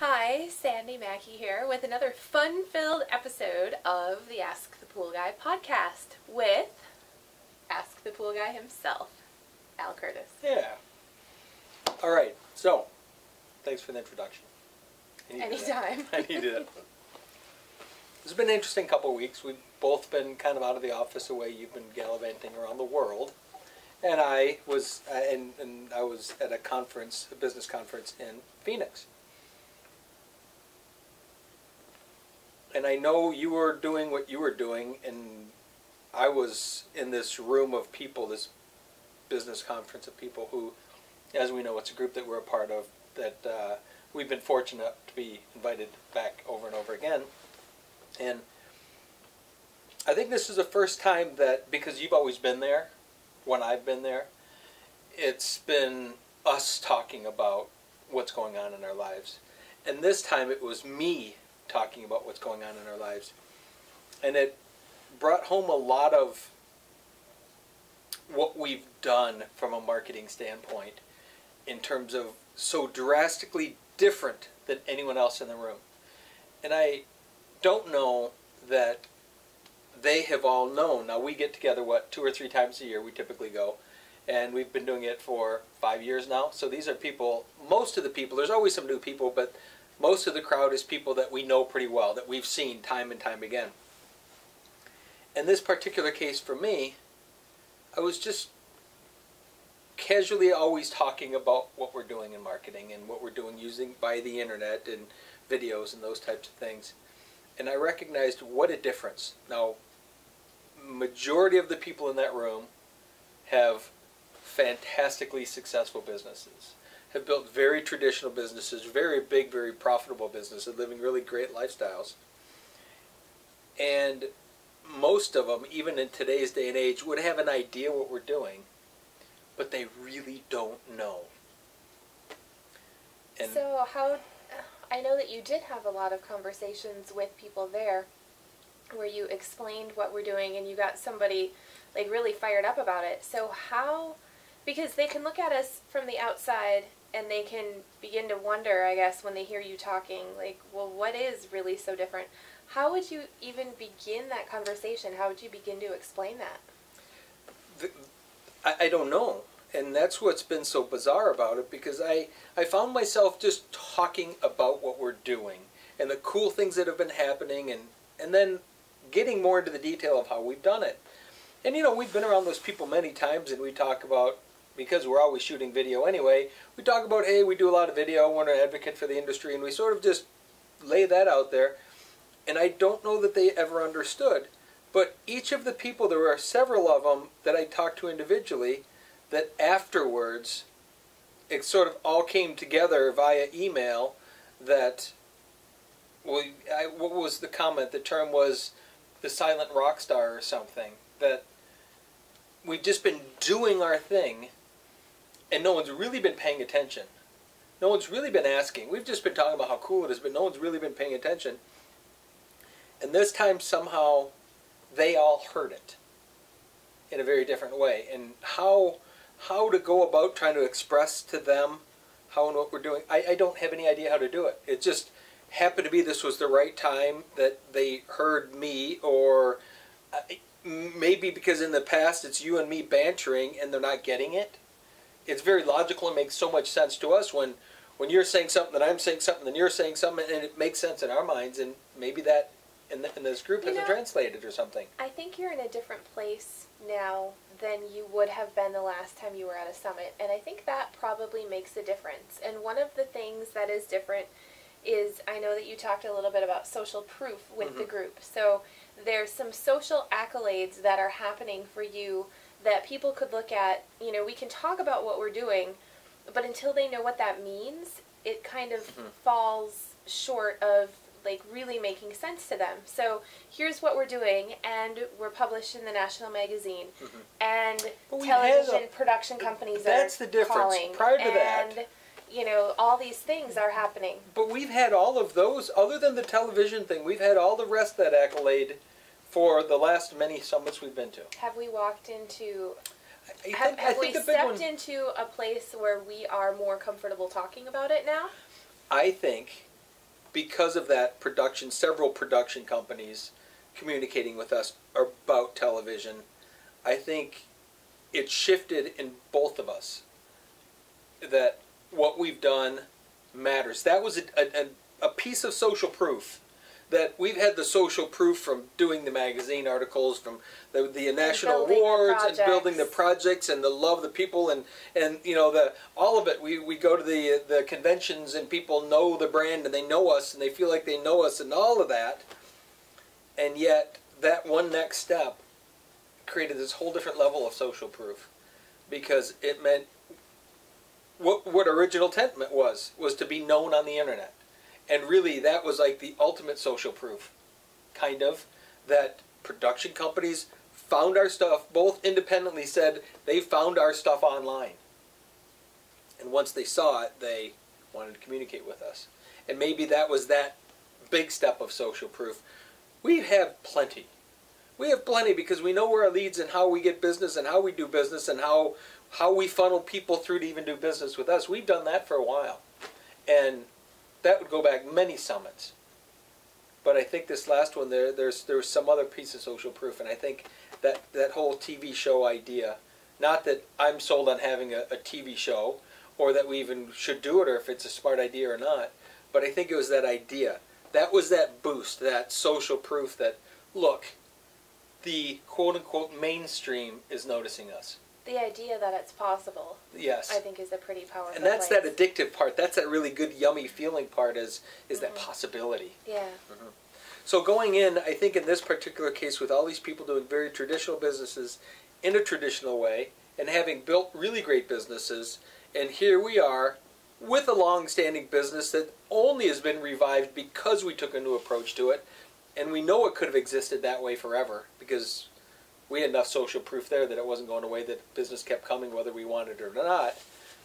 Hi, Sandy Mackey here with another fun-filled episode of the Ask the Pool Guy podcast with Ask the Pool Guy himself, Al Curtis. Yeah. All right. So, thanks for the introduction. Anytime. I needed it. It's been an interesting couple of weeks. We've both been kind of out of the office away. You've been gallivanting around the world, and I was I was at a conference, a business conference in Phoenix. And I know you were doing what you were doing, and I was in this room of people, this business conference of people who, as we know, it's a group that we're a part of, that we've been fortunate to be invited back over and over again. And I think this is the first time that, because you've always been there when I've been there, it's been us talking about what's going on in our lives. And this time it was me talking about what's going on in our lives. And it brought home a lot of what we've done from a marketing standpoint in terms of so drastically different than anyone else in the room. And I don't know that they have all known. Now we get together, 2 or 3 times a year, we typically go. And we've been doing it for 5 years now. So these are people, most of the people, there's always some new people, but most of the crowd is people that we know pretty well, that we've seen time and time again. In this particular case for me, I was just casually always talking about what we're doing in marketing and what we're doing using by the internet and videos and those types of things. And I recognized what a difference. Now, majority of the people in that room have fantastically successful businesses, have built very traditional businesses, very big, very profitable businesses, living really great lifestyles. And most of them, even in today's day and age, would have an idea what we're doing, but they really don't know. And So I know that you did have a lot of conversations with people there where you explained what we're doing and you got somebody like really fired up about it. So how, because they can look at us from the outside and they can begin to wonder, I guess, when they hear you talking, like, well, what is really so different? How would you even begin that conversation? How would you begin to explain that? I don't know. And that's what's been so bizarre about it, because I found myself just talking about what we're doing and the cool things that have been happening, and then getting more into the detail of how we've done it. And, you know, we've been around those people many times, and we talk about, because we're always shooting video anyway, we talk about, hey, we do a lot of video, we're an advocate for the industry, and we sort of just lay that out there. And I don't know that they ever understood. But each of the people, there were several of them that I talked to individually, that afterwards it sort of all came together via email that, well, what was the comment? The term was the silent rock star or something. That we've just been doing our thing and no one's really been paying attention. No one's really been asking. We've just been talking about how cool it is, but no one's really been paying attention. And this time somehow they all heard it in a very different way. And how to go about trying to express to them how and what we're doing, I don't have any idea how to do it. It just happened to be this was the right time that they heard me, or maybe because in the past it's you and me bantering and they're not getting it. It's very logical and makes so much sense to us when you're saying something and I'm saying something and you're saying something, and it makes sense in our minds, and maybe that in this group isn't translated or something. I think you're in a different place now than you would have been the last time you were at a summit, and I think that probably makes a difference. And one of the things that is different is, I know that you talked a little bit about social proof with the group. So there's some social accolades that are happening for you that people could look at. You know, we can talk about what we're doing, but until they know what that means, it kind of falls short of like really making sense to them. So here's what we're doing, and we're published in the national magazine, and television production companies that's are the difference. calling. Prior to and, that, you know, all these things are happening. but we've had all of those, other than the television thing, we've had all the rest of that accolade for the last many summits we've been to. Have we walked into, I have we think the big stepped one, into a place where we are more comfortable talking about it now? I think because of that production, several production companies communicating with us about television, I think it shifted in both of us that what we've done matters. That was a piece of social proof. That we've had the social proof from doing the magazine articles, from the national awards, and building the projects, and the love of the people, and you know, all of it. We go to the conventions, and people know the brand, and they know us, and they feel like they know us, and all of that. And yet, that one next step created this whole different level of social proof, because it meant what original intent was to be known on the internet. And really, that was like the ultimate social proof, kind of, that production companies found our stuff, both independently said they found our stuff online. And once they saw it, they wanted to communicate with us. And maybe that was that big step of social proof. We have plenty. We have plenty because we know where our leads and how we get business and how we do business and how we funnel people through to even do business with us. We've done that for a while. And that would go back many summits. But I think this last one, there's some other piece of social proof, and I think that whole TV show idea, not that I'm sold on having a TV show, or that we even should do it, or if it's a smart idea or not, but I think it was that idea. That was that boost, that social proof that, look, the quote-unquote mainstream is noticing us. The idea that it's possible, yes, I think is a pretty powerful and that's place. that addictive part. That's that really good, yummy feeling part is that possibility. Yeah. So going in, I think in this particular case, with all these people doing very traditional businesses in a traditional way, and having built really great businesses, and here we are with a long-standing business that only has been revived because we took a new approach to it, and we know it could have existed that way forever, because we had enough social proof there that it wasn't going away, that business kept coming whether we wanted it or not.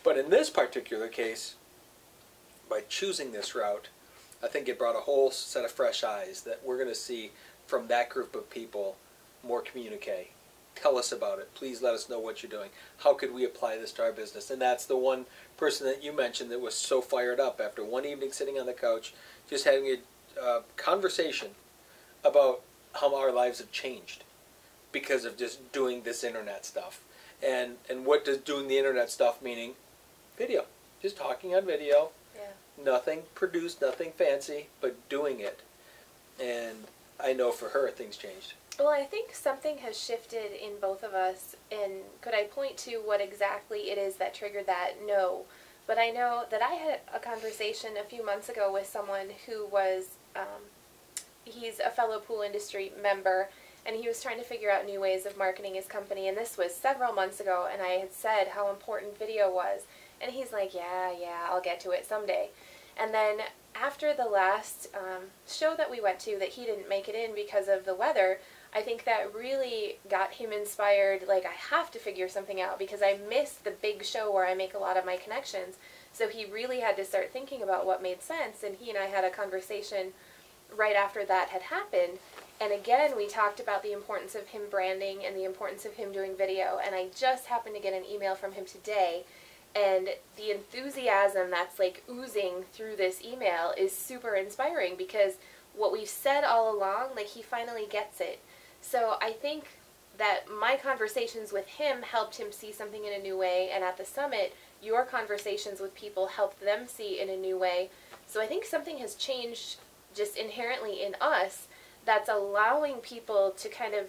But in this particular case, by choosing this route, I think it brought a whole set of fresh eyes that we're going to see from that group of people more communique. Tell us about it. Please let us know what you're doing. How could we apply this to our business? And that's the one person that you mentioned that was so fired up after one evening sitting on the couch, just having a conversation about how our lives have changed because of just doing this internet stuff. And what does doing the internet stuff meaning? Video. Just talking on video. Yeah. Nothing produced, nothing fancy, but doing it. And I know for her things changed. Well, I think something has shifted in both of us, and could I point to what exactly it is that triggered that? No. But I know that I had a conversation a few months ago with someone who was, he's a fellow pool industry member, and he was trying to figure out new ways of marketing his company, and this was several months ago, and I had said how important video was, and he's like, yeah, I'll get to it someday. And then after the last show that we went to that he didn't make it in because of the weather, I think that really got him inspired, like, I have to figure something out because I missed the big show where I make a lot of my connections. So he really had to start thinking about what made sense, and he and I had a conversation right after that had happened. And again, we talked about the importance of him branding and the importance of him doing video, and I just happened to get an email from him today, and the enthusiasm that's like oozing through this email is super inspiring because what we've said all along, like, he finally gets it. So I think that my conversations with him helped him see something in a new way, and at the summit, your conversations with people helped them see in a new way. So I think something has changed just inherently in us that's allowing people to kind of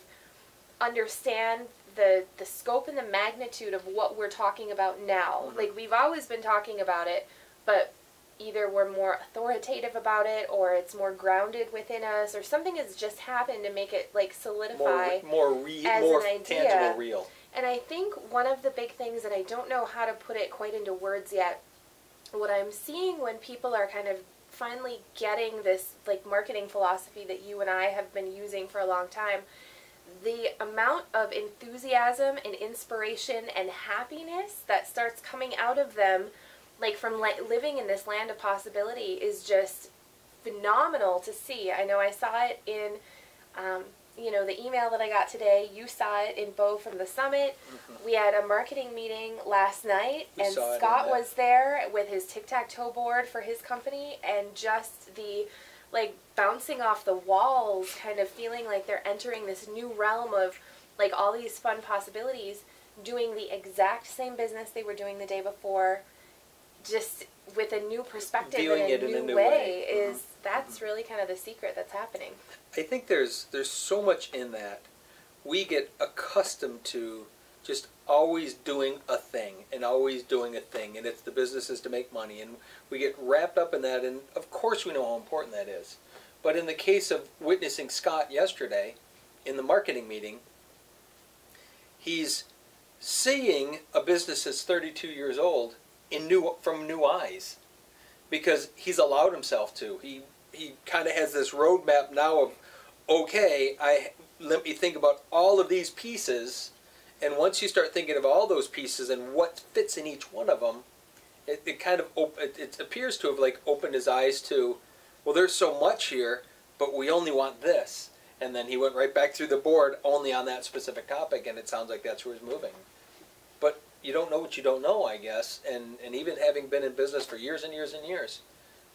understand the scope and the magnitude of what we're talking about now. Like, we've always been talking about it, but either we're more authoritative about it, or it's more grounded within us, or something has just happened to make it, like, solidify more as more an idea. tangible, real. And I think one of the big things, and I don't know how to put it quite into words yet, what I'm seeing when people are kind of finally getting this, like, marketing philosophy that you and I have been using for a long time, the amount of enthusiasm and inspiration and happiness that starts coming out of them, like, from living in this land of possibility, is just phenomenal to see. I know I saw it in you know, the email that I got today, you saw it in Bo from the summit. We had a marketing meeting last night, and Scott was there with his Tic-Tac-Toe board for his company, and just the, like, bouncing off the walls, kind of feeling like they're entering this new realm of, like, all these fun possibilities, doing the exact same business they were doing the day before, just with a new perspective Viewing and it in a new way, is that's really kind of the secret that's happening. I think there's so much in that. We get accustomed to just always doing a thing and always doing a thing, and it's the business is to make money, and we get wrapped up in that, and of course we know how important that is. But in the case of witnessing Scott yesterday in the marketing meeting, he's seeing a business that's 32 years old from new eyes, because he's allowed himself to. He kind of has this roadmap now of, okay, let me think about all of these pieces, and once you start thinking of all those pieces and what fits in each one of them, it kind of it appears to have like opened his eyes to, well, there's so much here, but we only want this. And then he went right back through the board only on that specific topic, and it sounds like that's where he's moving. But you don't know what you don't know, I guess, and even having been in business for years and years and years,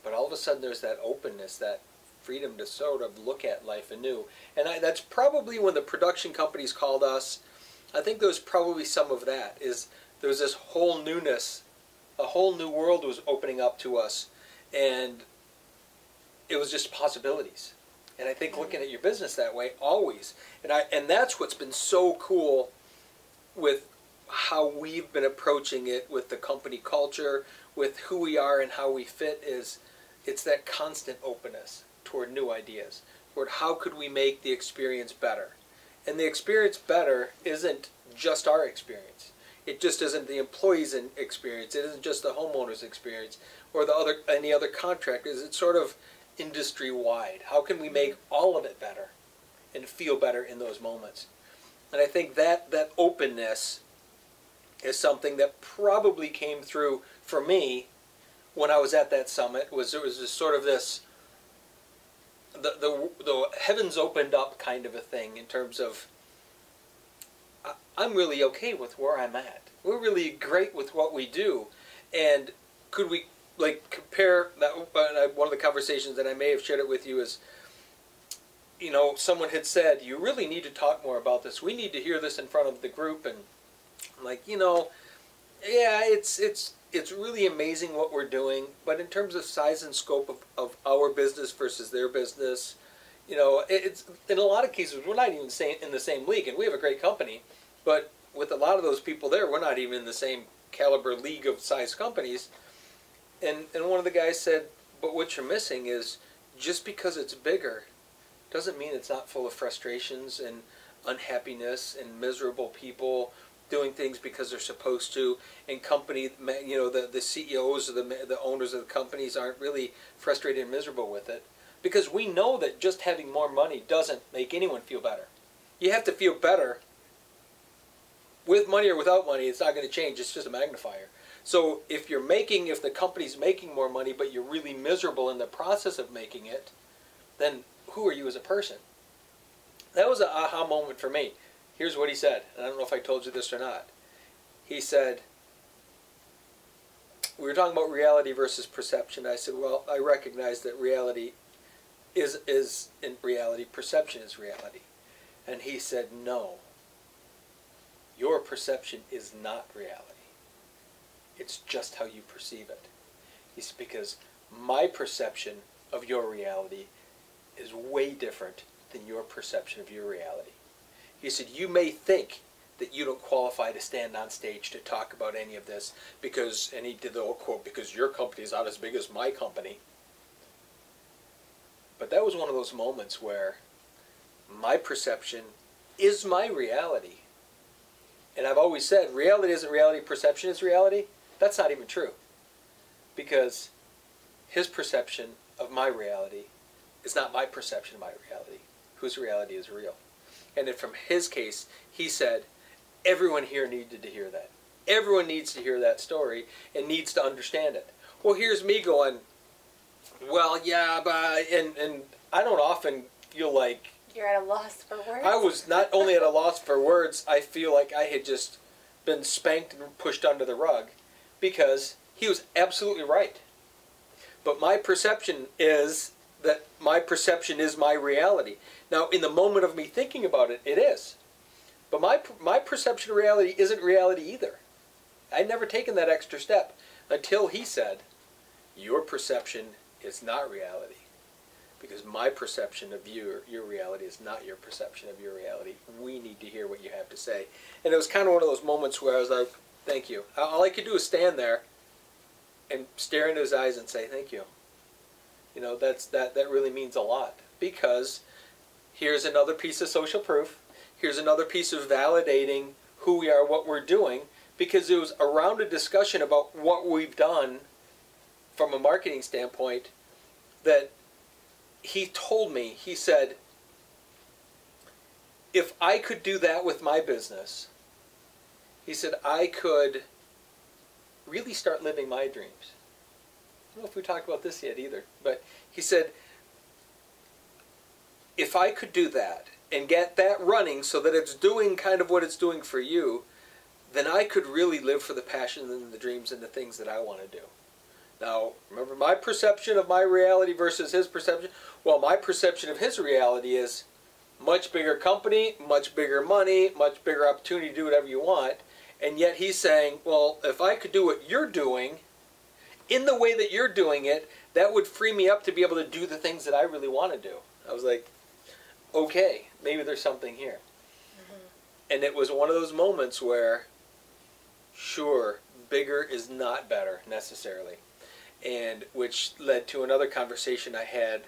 but all of a sudden there's that openness, that freedom to sort of look at life anew. And that's probably when the production companies called us, I think there was probably some of that, is there was this whole newness, a whole new world was opening up to us, and it was just possibilities. And I think looking at your business that way, always, and that's what's been so cool with how we've been approaching it with the company culture, with who we are and how we fit, is it's that constant openness toward new ideas, toward how could we make the experience better. And the experience better isn't just our experience. It just isn't the employees' experience. It isn't just the homeowners' experience or any other contractors. It's sort of industry-wide. How can we make all of it better and feel better in those moments? And I think that openness is something that probably came through for me when I was at that summit. There was just sort of this, the heavens opened up kind of a thing, in terms of I'm really okay with where I'm at. We're really great with what we do, and could we like compare that? One of the conversations that I may have shared it with you is, you know, someone had said, you really need to talk more about this. We need to hear this in front of the group. And I'm like, you know, yeah, it's really amazing what we're doing, but in terms of size and scope of our business versus their business, you know, it's in a lot of cases we're not even in the same league, and we have a great company, but with a lot of those people there, we're not even in the same caliber league of size companies. And one of the guys said, but what you're missing is, just because it's bigger doesn't mean it's not full of frustrations and unhappiness and miserable people doing things because they're supposed to, and company, you know, the CEOs or the owners of the companies aren't really frustrated and miserable with it, because we know that just having more money doesn't make anyone feel better. You have to feel better with money or without money. It's not going to change. It's just a magnifier. So if the company's making more money, but you're really miserable in the process of making it, then who are you as a person? That was an aha moment for me. Here's what he said, and I don't know if I told you this or not. He said, we were talking about reality versus perception. I said, well, I recognize that reality is in reality, perception is reality. And he said, no, your perception is not reality. It's just how you perceive it. He said, because my perception of your reality is way different than your perception of your reality. He said, you may think that you don't qualify to stand on stage to talk about any of this because, and he did the old quote, because your company is not as big as my company. But that was one of those moments where my perception is my reality. And I've always said, reality isn't reality, perception is reality. That's not even true. Because his perception of my reality is not my perception of my reality. Whose reality is real. And then from his case, he said, everyone here needed to hear that. Everyone needs to hear that story and needs to understand it. Well, here's me going, well, yeah, but, and I don't often feel like, You're at a loss for words? I was not only at a loss for words, I feel like I had just been spanked and pushed under the rug, because he was absolutely right. But my perception is that my perception is my reality. Now, in the moment of me thinking about it, it is. But my perception of reality isn't reality either. I'd never taken that extra step until he said, your perception is not reality. Because my perception of your reality is not your perception of your reality. We need to hear what you have to say. And it was kind of one of those moments where I was like, thank you. All I could do was stand there and stare into his eyes and say, thank you. You know, that really means a lot. Because here's another piece of social proof. Here's another piece of validating who we are, what we're doing. Because it was around a discussion about what we've done from a marketing standpoint that he told me, he said, if I could do that with my business, he said, I could really start living my dreams. I don't know if we talked about this yet either, but he said, if I could do that and get that running so that it's doing kind of what it's doing for you, then I could really live for the passion and the dreams and the things that I want to do. Now, remember my perception of my reality versus his perception? Well, my perception of his reality is much bigger company, much bigger money, much bigger opportunity to do whatever you want. And yet he's saying, well, if I could do what you're doing, in the way that you're doing it, that would free me up to be able to do the things that I really want to do. I was like, okay, maybe there's something here. Mm-hmm. And it was one of those moments where, sure, bigger is not better necessarily. And which led to another conversation I had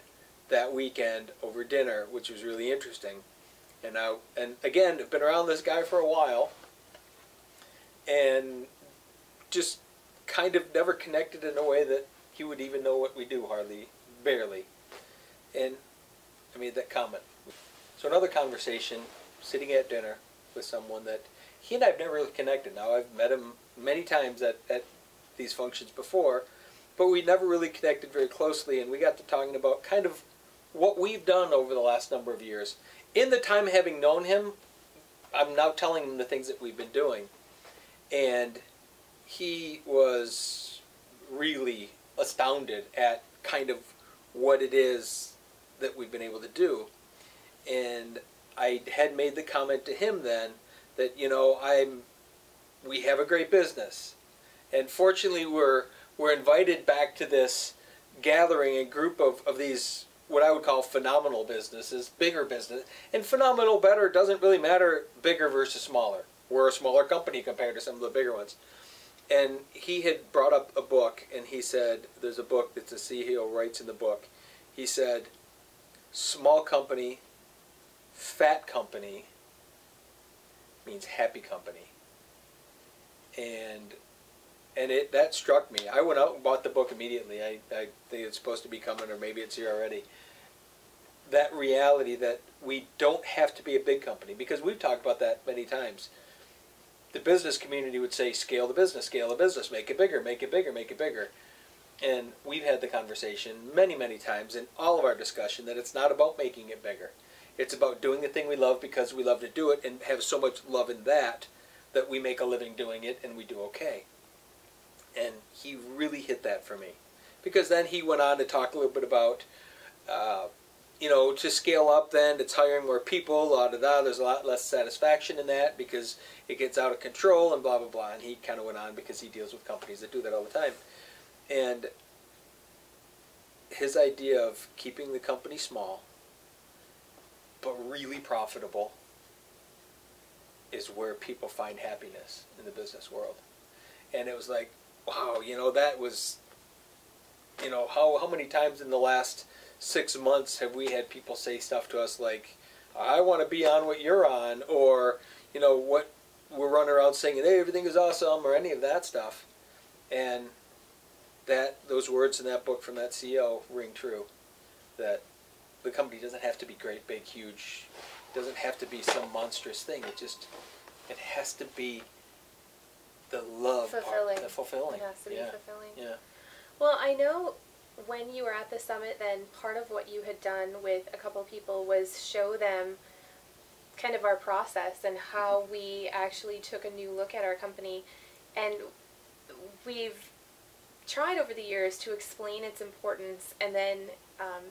that weekend over dinner, which was really interesting. And again, I've been around this guy for a while, and just kind of never connected in a way that he would even know what we do, hardly, barely. And I made that comment. So another conversation, sitting at dinner with someone that he and I have never really connected. Now, I've met him many times at these functions before, but we never really connected very closely, and we got to talking about kind of what we've done over the last number of years. In the time having known him, I'm now telling him the things that we've been doing. And he was really astounded at kind of what it is that we've been able to do. And I had made the comment to him then that, you know, we have a great business. And fortunately we're invited back to this gathering, a group of these, what I would call phenomenal businesses, bigger business. And phenomenal better doesn't really matter bigger versus smaller. We're a smaller company compared to some of the bigger ones. And he had brought up a book, and he said, there's a book that the CEO writes in the book. He said, small company, fat company means happy company. And that struck me. I went out and bought the book immediately. I think it's supposed to be coming, or maybe it's here already. That reality that we don't have to be a big company, because we've talked about that many times. The business community would say, scale the business, make it bigger, make it bigger, make it bigger. And we've had the conversation many, many times in all of our discussion that it's not about making it bigger. It's about doing the thing we love because we love to do it and have so much love in that we make a living doing it and we do okay. And he really hit that for me. Because then he went on to talk a little bit about, you know, to scale up then, it's hiring more people, there's a lot less satisfaction in that because it gets out of control and blah, blah, blah. And he kind of went on because he deals with companies that do that all the time. And his idea of keeping the company small, but really profitable, is where people find happiness in the business world. And it was like, wow, you know, that was, you know, how many times in the last 6 months have we had people say stuff to us like, I want to be on what you're on, or, you know, what we're running around saying, hey, everything is awesome, or any of that stuff. And those words in that book from that CEO ring true, that the company doesn't have to be great, big, huge, doesn't have to be some monstrous thing. It has to be the love fulfilling. part, the fulfilling. It has to be fulfilling. Yeah. Well, I know when you were at the summit, then part of what you had done with a couple people was show them kind of our process and how we actually took a new look at our company. And we've tried over the years to explain its importance, and then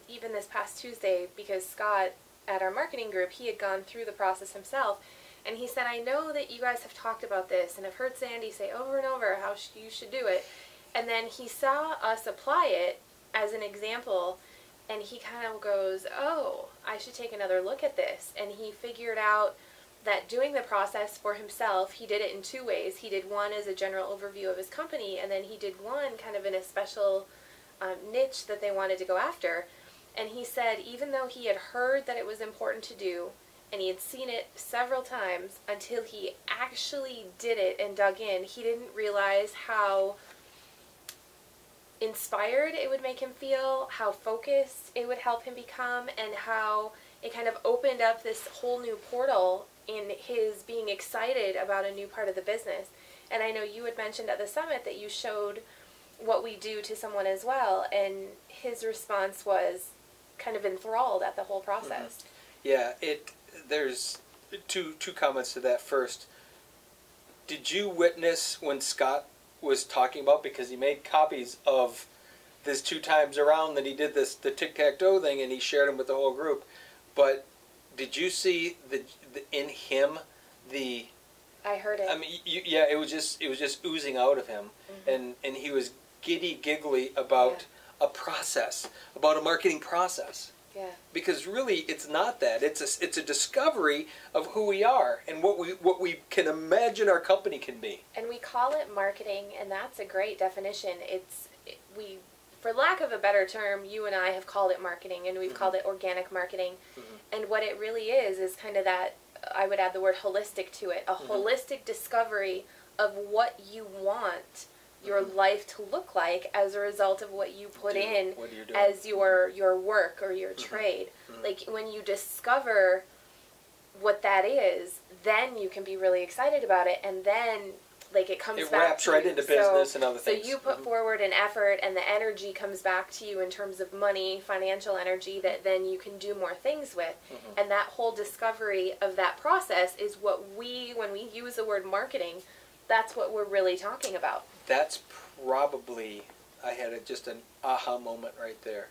even this past Tuesday, because Scott at our marketing group, he had gone through the process himself, and he said, I know that you guys have talked about this, and I've heard Sandi say over and over how you should do it. And then he saw us apply it as an example, and he kind of goes, oh, I should take another look at this. And he figured out that doing the process for himself, he did it in two ways. He did one as a general overview of his company, and then he did one kind of in a special niche that they wanted to go after. And he said even though he had heard that it was important to do, and he had seen it several times, until he actually did it and dug in, he didn't realize how inspired it would make him feel, how focused it would help him become, and how it kind of opened up this whole new portal in his being excited about a new part of the business. And I know you had mentioned at the summit that you showed what we do to someone as well, and his response was kind of enthralled at the whole process. Yeah, there's two comments to that. First, did you witness when Scott was talking about, because he made copies of this 2 times around that he did the Tic-Tac-Toe thing, and he shared them with the whole group, but did you see in him the... I heard it. I mean, yeah, it was just oozing out of him, and he was giddy giggly about a process, about a marketing process. Yeah. Because really, it's not that. It's a discovery of who we are and what we can imagine our company can be. And we call it marketing, and that's a great definition. For lack of a better term, you and I have called it marketing, and we've called it organic marketing. And what it really is kind of that, I would add the word holistic to it, a holistic discovery of what you want your life to look like as a result of what you put in as your work or your trade. Like, when you discover what that is, then you can be really excited about it, and then like it comes back to you. It wraps right into business and other things. So you put forward an effort, and the energy comes back to you in terms of money, financial energy, that then you can do more things with. And that whole discovery of that process is what when we use the word marketing, that's what we're really talking about. That's probably, I had just an aha moment right there.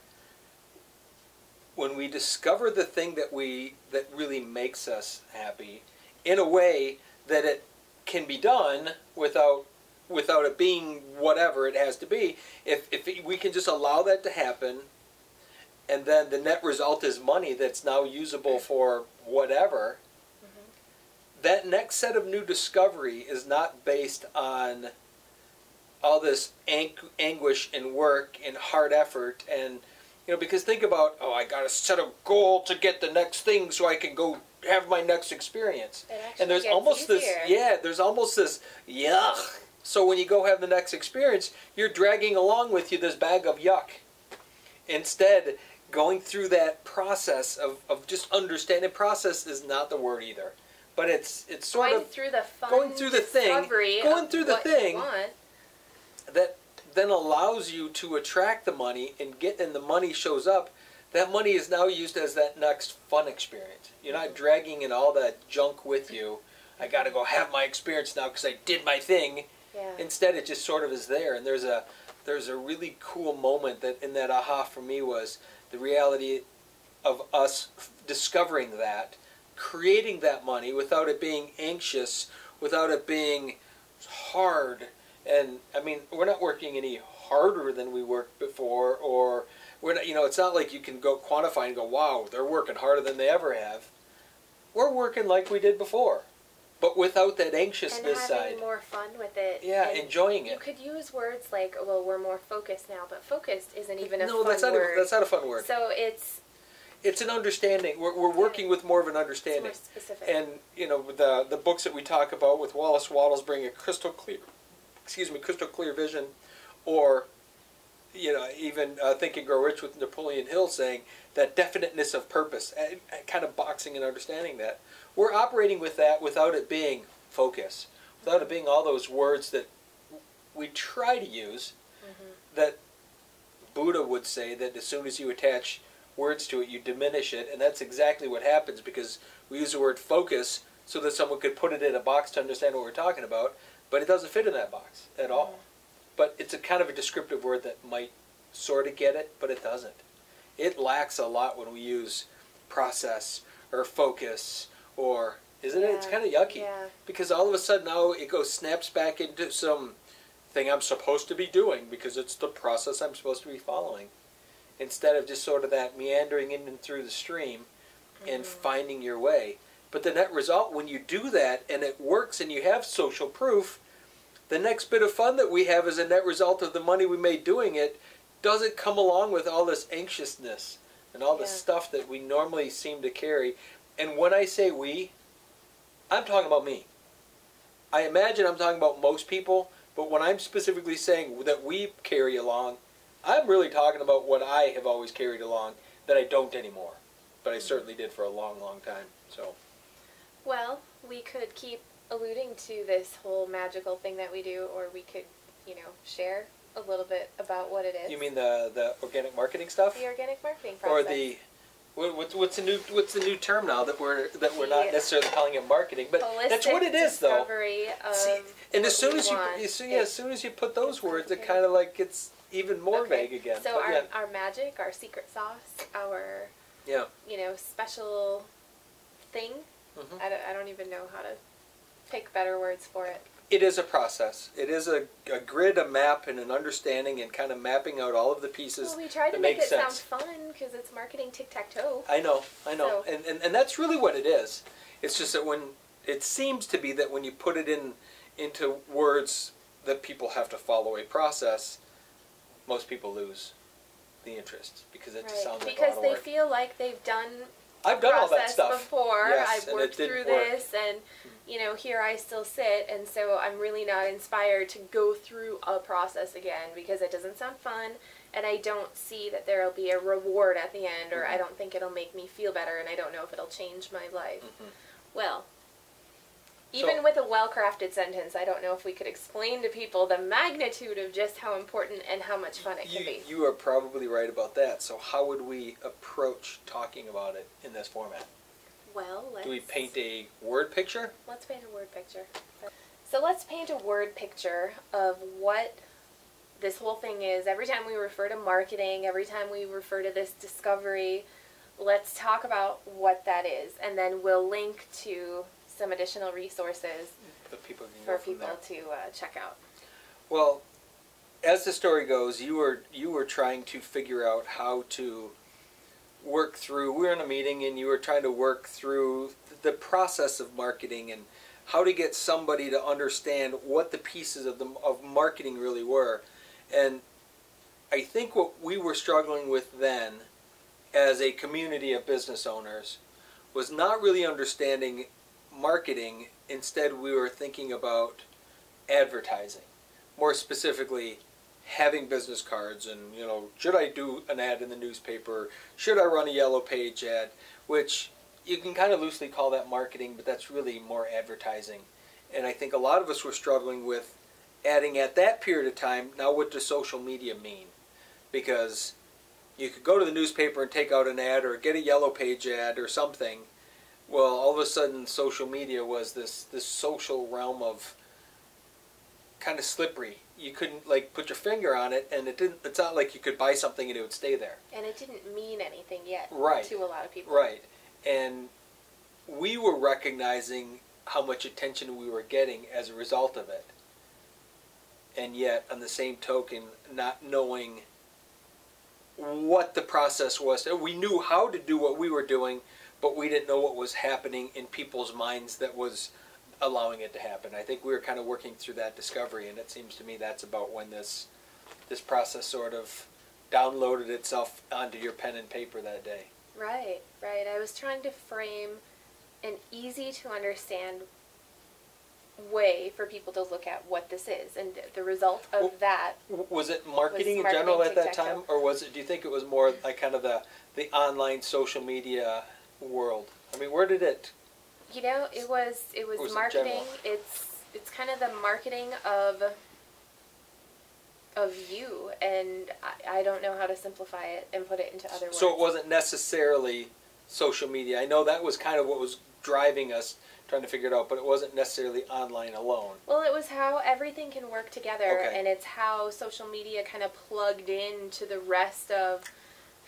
When we discover the thing that really makes us happy, in a way that it can be done without it being whatever it has to be, if we can just allow that to happen, and then the net result is money that's now usable for whatever, that next set of new discovery is not based on all this anguish and work and hard effort. And because think about, I got to set a goal to get the next thing so I can go have my next experience. And there's almost there's almost this yuck. So when you go have the next experience, you're dragging along with you this bag of yuck. Instead, going through that process of just understanding, process is not the word either, but it's sort of going through the thing that then allows you to attract the money and the money shows up. That money is now used as that next fun experience. You're not dragging in all that junk with you. I got to go have my experience now because I did my thing. Yeah. Instead, it just sort of is there. And there's a really cool moment that in that aha for me was the reality of us discovering that, creating that money without it being anxious, without it being hard. And I mean, we're not working any harder than we worked before, or we're not, it's not like you can go quantify and go, wow, they're working harder than they ever have. We're working like we did before, but without that anxiousness side. And having more fun with it. Yeah, and enjoying it. You could use words like, well, we're more focused now, but focused isn't even a fun word. No, that's not a fun word. So it's an understanding. We're working with more of an understanding. It's more specific. And, the books that we talk about with Wallace Wattles bring a crystal clear vision, or even Think and Grow Rich with Napoleon Hill saying that definiteness of purpose, and kind of boxing and understanding that. We're operating with that without it being focus, without it being all those words that we try to use that Buddha would say that as soon as you attach words to it, you diminish it, and that's exactly what happens because we use the word focus so that someone could put it in a box to understand what we're talking about, but it doesn't fit in that box at all. But it's a kind of a descriptive word that might sort of get it, but it doesn't. It lacks a lot when we use process or focus or, isn't it? It's kind of yucky because all of a sudden now it snaps back into some thing I'm supposed to be doing because it's the process I'm supposed to be following, instead of just sort of that meandering in and through the stream and finding your way. But the net result, when you do that and it works and you have social proof, the next bit of fun that we have as a net result of the money we made doing it doesn't come along with all this anxiousness and all the stuff that we normally seem to carry. And when I say we, I'm talking about me. I imagine I'm talking about most people, but when I'm specifically saying that we carry along, I'm really talking about what I have always carried along that I don't anymore. But I certainly did for a long, long time. So, well, we could keep alluding to this whole magical thing that we do, or we could, share a little bit about what it is. You mean the organic marketing stuff? The organic marketing process. Or the what's the new term now that we're not necessarily calling it marketing, but that's what it is though. See, and as soon as you put those words, it kind of like gets even more vague again. So our magic, our secret sauce, our special thing. I don't even know how to pick better words for it. It is a process. It is a grid, a map, and an understanding, and kind of mapping out all of the pieces. Well, we tried to make it sound fun because it's marketing tic-tac-toe. I know, So. and that's really what it is. It's just that when it seems to be that when you put it into words that people have to follow a process, most people lose the interest because it just sounds like a lot of work. Because they feel like they've done. I've done all that stuff before. Yes, I've worked through this, and here I still sit, and so I'm really not inspired to go through a process again because it doesn't sound fun, and I don't see that there will be a reward at the end, or I don't think it'll make me feel better, and I don't know if it'll change my life. Well, even with a well-crafted sentence, I don't know if we could explain to people the magnitude of just how important and how much fun it can be. You are probably right about that. So how would we approach talking about it in this format? Well, do we paint a word picture? Let's paint a word picture. So let's paint a word picture of what this whole thing is. Every time we refer to marketing, every time we refer to this discovery, let's talk about what that is. And then we'll link to some additional resources for people to check out. Well, as the story goes, you were trying to figure out how to work through. We were in a meeting, and you were trying to work through the process of marketing and how to get somebody to understand what the pieces of marketing really were. And I think what we were struggling with then, as a community of business owners, was not really understanding marketing. Instead, we were thinking about advertising, more specifically having business cards, and should I do an ad in the newspaper, should I run a yellow page ad, which you can kind of loosely call that marketing, but that's really more advertising. And I think a lot of us were struggling with adding at that period of time, now what does social media mean? Because you could go to the newspaper and take out an ad or get a yellow page ad or something. Well, all of a sudden, social media was this social realm of kind of slippery. You couldn't put your finger on it, and it's not like you could buy something and it would stay there. And it didn't mean anything yet to a lot of people. Right. And we were recognizing how much attention we were getting as a result of it. And yet, on the same token, not knowing what the process was. We knew how to do what we were doing, but we didn't know what was happening in people's minds that was allowing it to happen. I think we were kind of working through that discovery, and it seems to me that's about when this process sort of downloaded itself onto your pen and paper that day. Right. I was trying to frame an easy-to-understand way for people to look at what this is, and the result of that was it marketing in general at that time, or was it? Do you think it was more like kind of the online social media world? I mean, where did it? It was marketing. It's kind of the marketing of of you, and I don't know how to simplify it and put it into other words. So it wasn't necessarily social media. I know that was kind of what was driving us trying to figure it out, but it wasn't necessarily online alone. Well, it was how everything can work together, Okay. and it's how social media kind of plugged into the rest of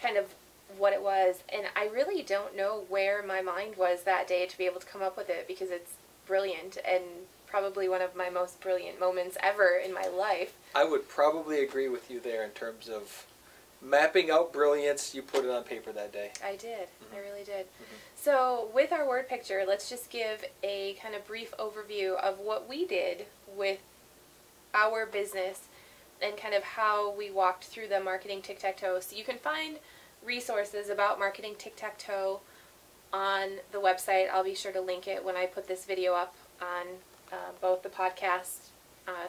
kind of what it was. And I really don't know where my mind was that day to be able to come up with it, because it's brilliant and probably one of my most brilliant moments ever in my life. I would probably agree with you there in terms of mapping out brilliance. You put it on paper that day. I did. Mm-hmm. I really did. Mm-hmm. So with our word picture, let's just give a kind of brief overview of what we did with our business and kind of how we walked through the marketing tic-tac-toe. So you can find resources about marketing tic-tac-toe on the website. I'll be sure to link it when I put this video up on both the podcast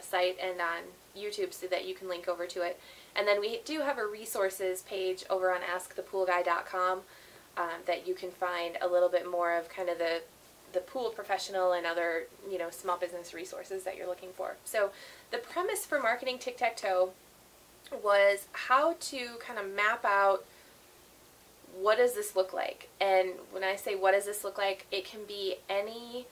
site and on YouTube, so that you can link over to it. And then we do have a resources page over on askthepoolguy.com that you can find a little bit more of kind of the pool professional and other, you know, small business resources that you're looking for. So the premise for marketing tic-tac-toe was how to kind of map out what does this look like. And when I say what does this look like, it can be any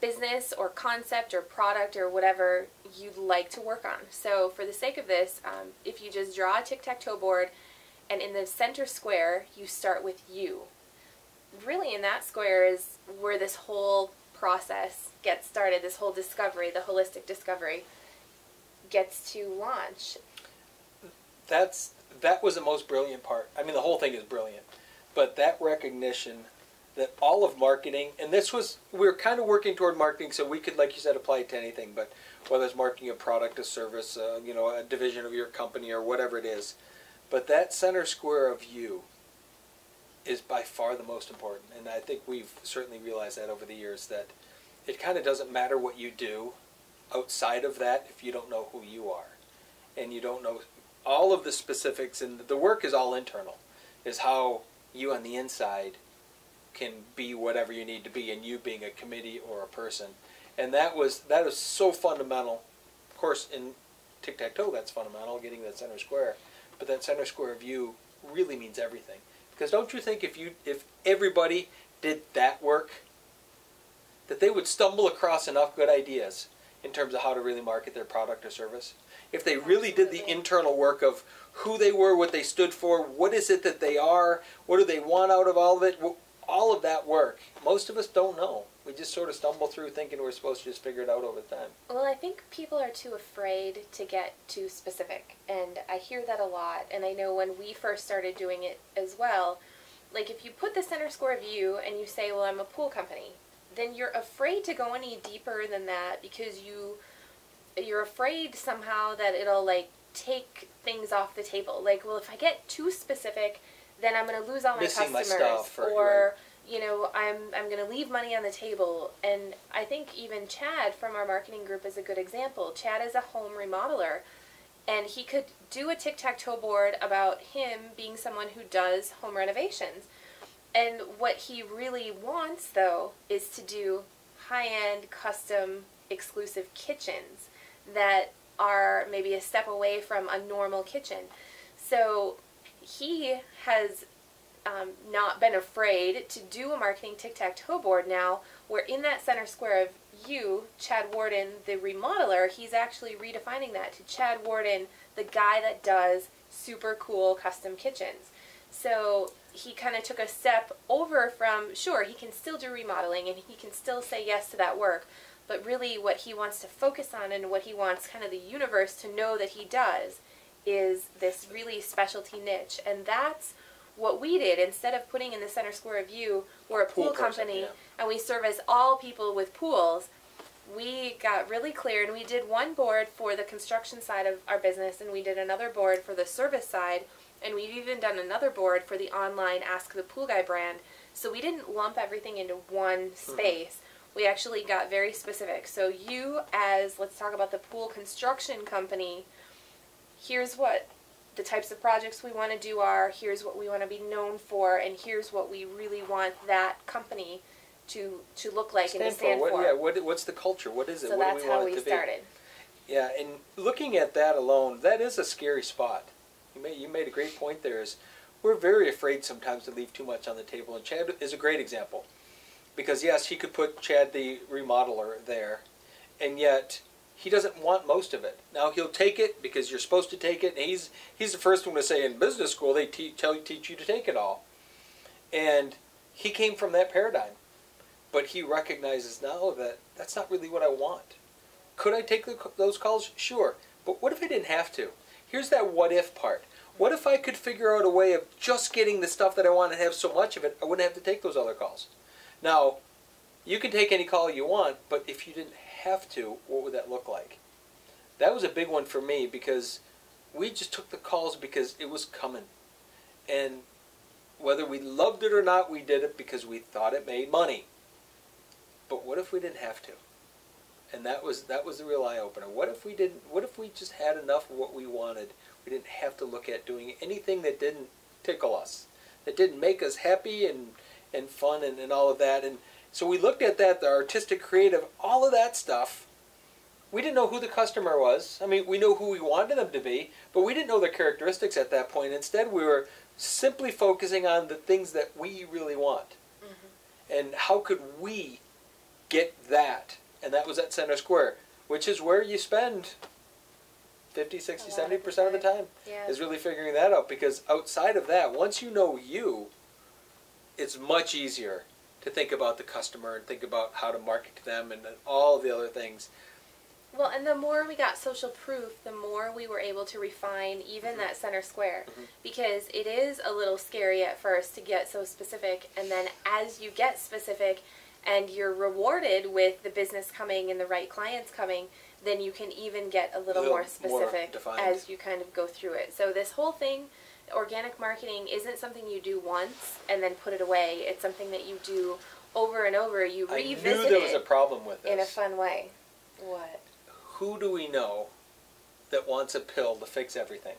business or concept or product or whatever you'd like to work on. So for the sake of this, if you just draw a tic-tac-toe board, and in the center square you start with you. Really in that square is where this whole process gets started, this whole discovery, the holistic discovery gets to launch. That was the most brilliant part. I mean, the whole thing is brilliant, but that recognition that all of marketing, and we were kind of working toward marketing so we could, like you said, apply it to anything, but whether it's marketing a product, a service, you know, a division of your company or whatever it is, but that center square of you is by far the most important. And I think we've certainly realized that over the years, that it kind of doesn't matter what you do outside of that if you don't know who you are and you don't know all of the specifics. And the work is all internal, is how you on the inside can be whatever you need to be, and you being a committee or a person. And that is so fundamental. Of course, in tic-tac-toe, that's fundamental, getting that center square. But that center square view really means everything. Because don't you think if everybody did that work, that they would stumble across enough good ideas in terms of how to really market their product or service? If they really did the internal work of who they were, what they stood for, what is it that they are, what do they want out of all of it, all of that work, most of us don't know. We just sort of stumble through thinking we're supposed to just figure it out over time. Well, I think people are too afraid to get too specific, and I hear that a lot. And I know when we first started doing it as well, like if you put the center square view and you say, well, I'm a pool company, then you're afraid to go any deeper than that, because you're afraid somehow that it'll like take things off the table. Like, well, if I get too specific, then I'm going to lose all my Missing customers, my stuff, or you know, I'm going to leave money on the table. And I think even Chad from our marketing group is a good example. Chad is a home remodeler, and he could do a tic-tac-toe board about him being someone who does home renovations. And what he really wants, though, is to do high-end, custom, exclusive kitchens that are maybe a step away from a normal kitchen. So he has not been afraid to do a marketing tic-tac-toe board now, where in that center square of you, Chad Warden, the remodeler, he's actually redefining that to Chad Warden, the guy that does super cool custom kitchens. So he kind of took a step over from, sure, he can still do remodeling and he can still say yes to that work, but really what he wants to focus on and what he wants kind of the universe to know that he does is this really specialty niche. And that's what we did. Instead of putting in the center square of you, we're a pool company, yeah, and we service all people with pools. We got really clear, and we did one board for the construction side of our business, and we did another board for the service side, and we've even done another board for the online Ask the Pool Guy brand. So we didn't lump everything into one space. We actually got very specific. So you, as, let's talk about the pool construction company, here's what the types of projects we want to do are, here's what we want to be known for, and here's what we really want that company to look like and to stand for. Yeah, what's the culture? What is it? So what that's do we want how it we to be? started. Yeah, and looking at that alone, that is a scary spot. You made a great point there. Is we're very afraid sometimes to leave too much on the table, and Chad is a great example. Because yes, he could put Chad the remodeler there, and yet he doesn't want most of it. Now he'll take it because you're supposed to take it, and he's the first one to say in business school they teach you to take it all. And he came from that paradigm, but he recognizes now that that's not really what I want. Could I take those calls? Sure, but what if I didn't have to? Here's that what if part. What if I could figure out a way of just getting the stuff that I want and have so much of it, I wouldn't have to take those other calls. Now, you can take any call you want, but if you didn't have to, what would that look like? That was a big one for me because we just took the calls because it was coming. And whether we loved it or not, we did it because we thought it made money. But what if we didn't have to? And that was the real eye-opener. What if we didn't? What if we just had enough of what we wanted? We didn't have to look at doing anything that didn't tickle us, that didn't make us happy and fun and all of that. And so we looked at that, the artistic, creative, all of that stuff. We didn't know who the customer was. I mean, we knew who we wanted them to be, but we didn't know their characteristics at that point. Instead, we were simply focusing on the things that we really want. Mm-hmm. And how could we get that? And that was at Center Square, which is where you spend 50, 60, 70% of the time, yeah, is really figuring that out. Because outside of that, once you know you, it's much easier to think about the customer and think about how to market to them and all the other things. Well, and the more we got social proof, the more we were able to refine even mm-hmm. that Center Square. Mm-hmm. Because it is a little scary at first to get so specific, and then as you get specific and you're rewarded with the business coming and the right clients coming, then you can even get a little more specific as you kind of go through it. So this whole thing, organic marketing, isn't something you do once and then put it away. It's something that you do over and over. You revisit it. I knew there was a problem with this. In a fun way. What? Who do we know that wants a pill to fix everything?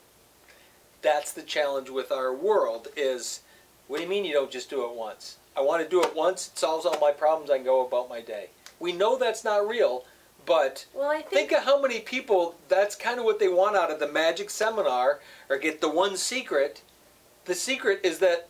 That's the challenge with our world is, what do you mean you don't just do it once? I want to do it once, it solves all my problems, I can go about my day. We know that's not real, but think of how many people, that's kind of what they want out of the magic seminar, or get the one secret. The secret is that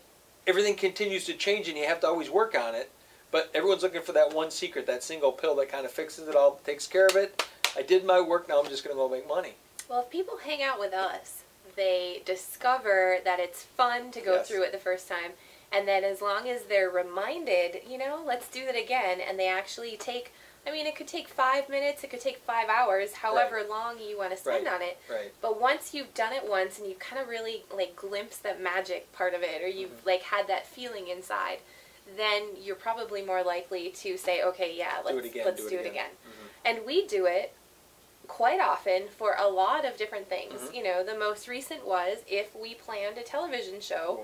everything continues to change and you have to always work on it, but everyone's looking for that one secret, that single pill that kind of fixes it all, takes care of it. I did my work, now I'm just going to go make money. Well, if people hang out with us, they discover that it's fun to go through it the first time. And then as long as they're reminded, you know, let's do it again, and they actually take, I mean, it could take 5 minutes, it could take 5 hours, however long you want to spend on it. Right. But once you've done it once and you kind of really, like, glimpse that magic part of it, or you've, mm-hmm. like, had that feeling inside, then you're probably more likely to say, okay, yeah, let's do it again. Mm-hmm. And we do it quite often for a lot of different things. Mm-hmm. You know, the most recent was if we planned a television show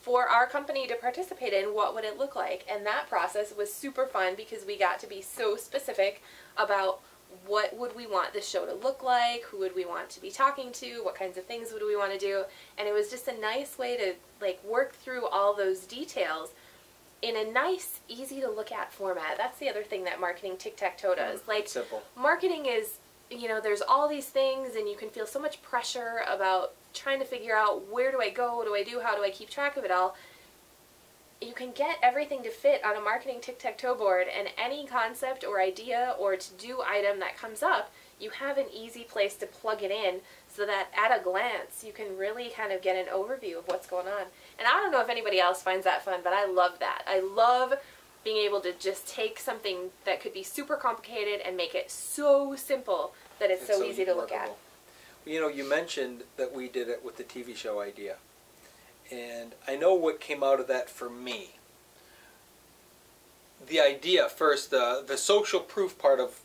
for our company to participate in, what would it look like? And that process was super fun because we got to be so specific about what would we want the show to look like, who would we want to be talking to, what kinds of things would we want to do, and it was just a nice way to like work through all those details in a nice, easy to look at format. That's the other thing that marketing Tic-Tac-Toe does. Like, simple. Marketing is, you know, there's all these things and you can feel so much pressure about trying to figure out where do I go, what do I do, how do I keep track of it all. You can get everything to fit on a marketing Tic-Tac-Toe board, and any concept or idea or to-do item that comes up, you have an easy place to plug it in so that at a glance you can really kind of get an overview of what's going on. And I don't know if anybody else finds that fun, but I love that. I love being able to just take something that could be super complicated and make it so simple that it's so easy to look at. You know, you mentioned that we did it with the TV show idea. And I know what came out of that for me. The idea first, the social proof part of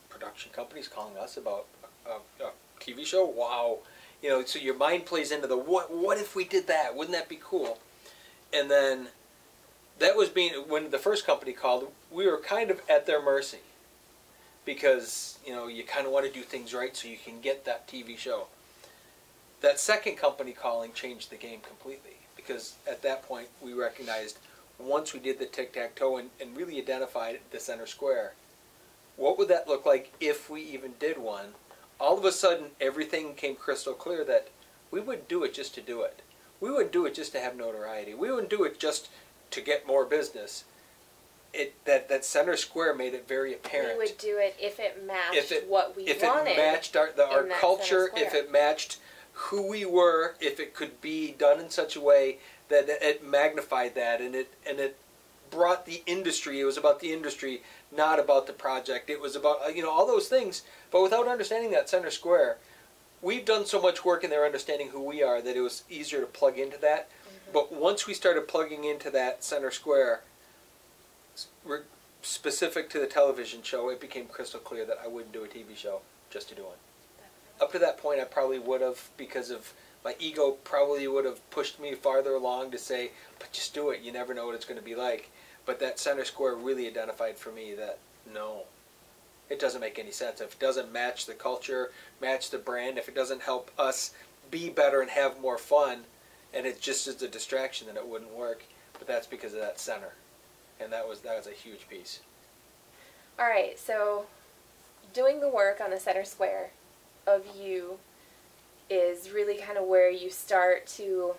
production companies calling us about a TV show. Wow. You know, so your mind plays into the what if we did that? Wouldn't that be cool? And then that was when the first company called, we were kind of at their mercy. Because, you know, you kind of want to do things right so you can get that TV show. That second company calling changed the game completely. Because at that point, we recognized, once we did the Tic-Tac-Toe and really identified the Center Square, what would that look like if we even did one? all of a sudden everything came crystal clear that we wouldn't do it just to do it. We wouldn't do it just to have notoriety. We wouldn't do it just to get more business. That center square made it very apparent. We would do it if it matched what we wanted. If it matched our culture, if it matched who we were, if it could be done in such a way that it magnified that, and it brought the industry. It was about the industry, not about the project. It was about all those things. But without understanding that center square, we've done so much work in their understanding who we are that it was easier to plug into that. Mm-hmm. But once we started plugging into that center square, specific to the television show, it became crystal clear that I wouldn't do a TV show just to do one. Up to that point, I probably would have, because of my ego, probably would have pushed me farther along to say, but just do it. You never know what it's going to be like. But that center square really identified for me that, no, it doesn't make any sense. If it doesn't match the culture, match the brand, if it doesn't help us be better and have more fun, and it just is a distraction, then it wouldn't work. But that's because of that center. And that was a huge piece. All right, so doing the work on the center square of you is really kind of where you start to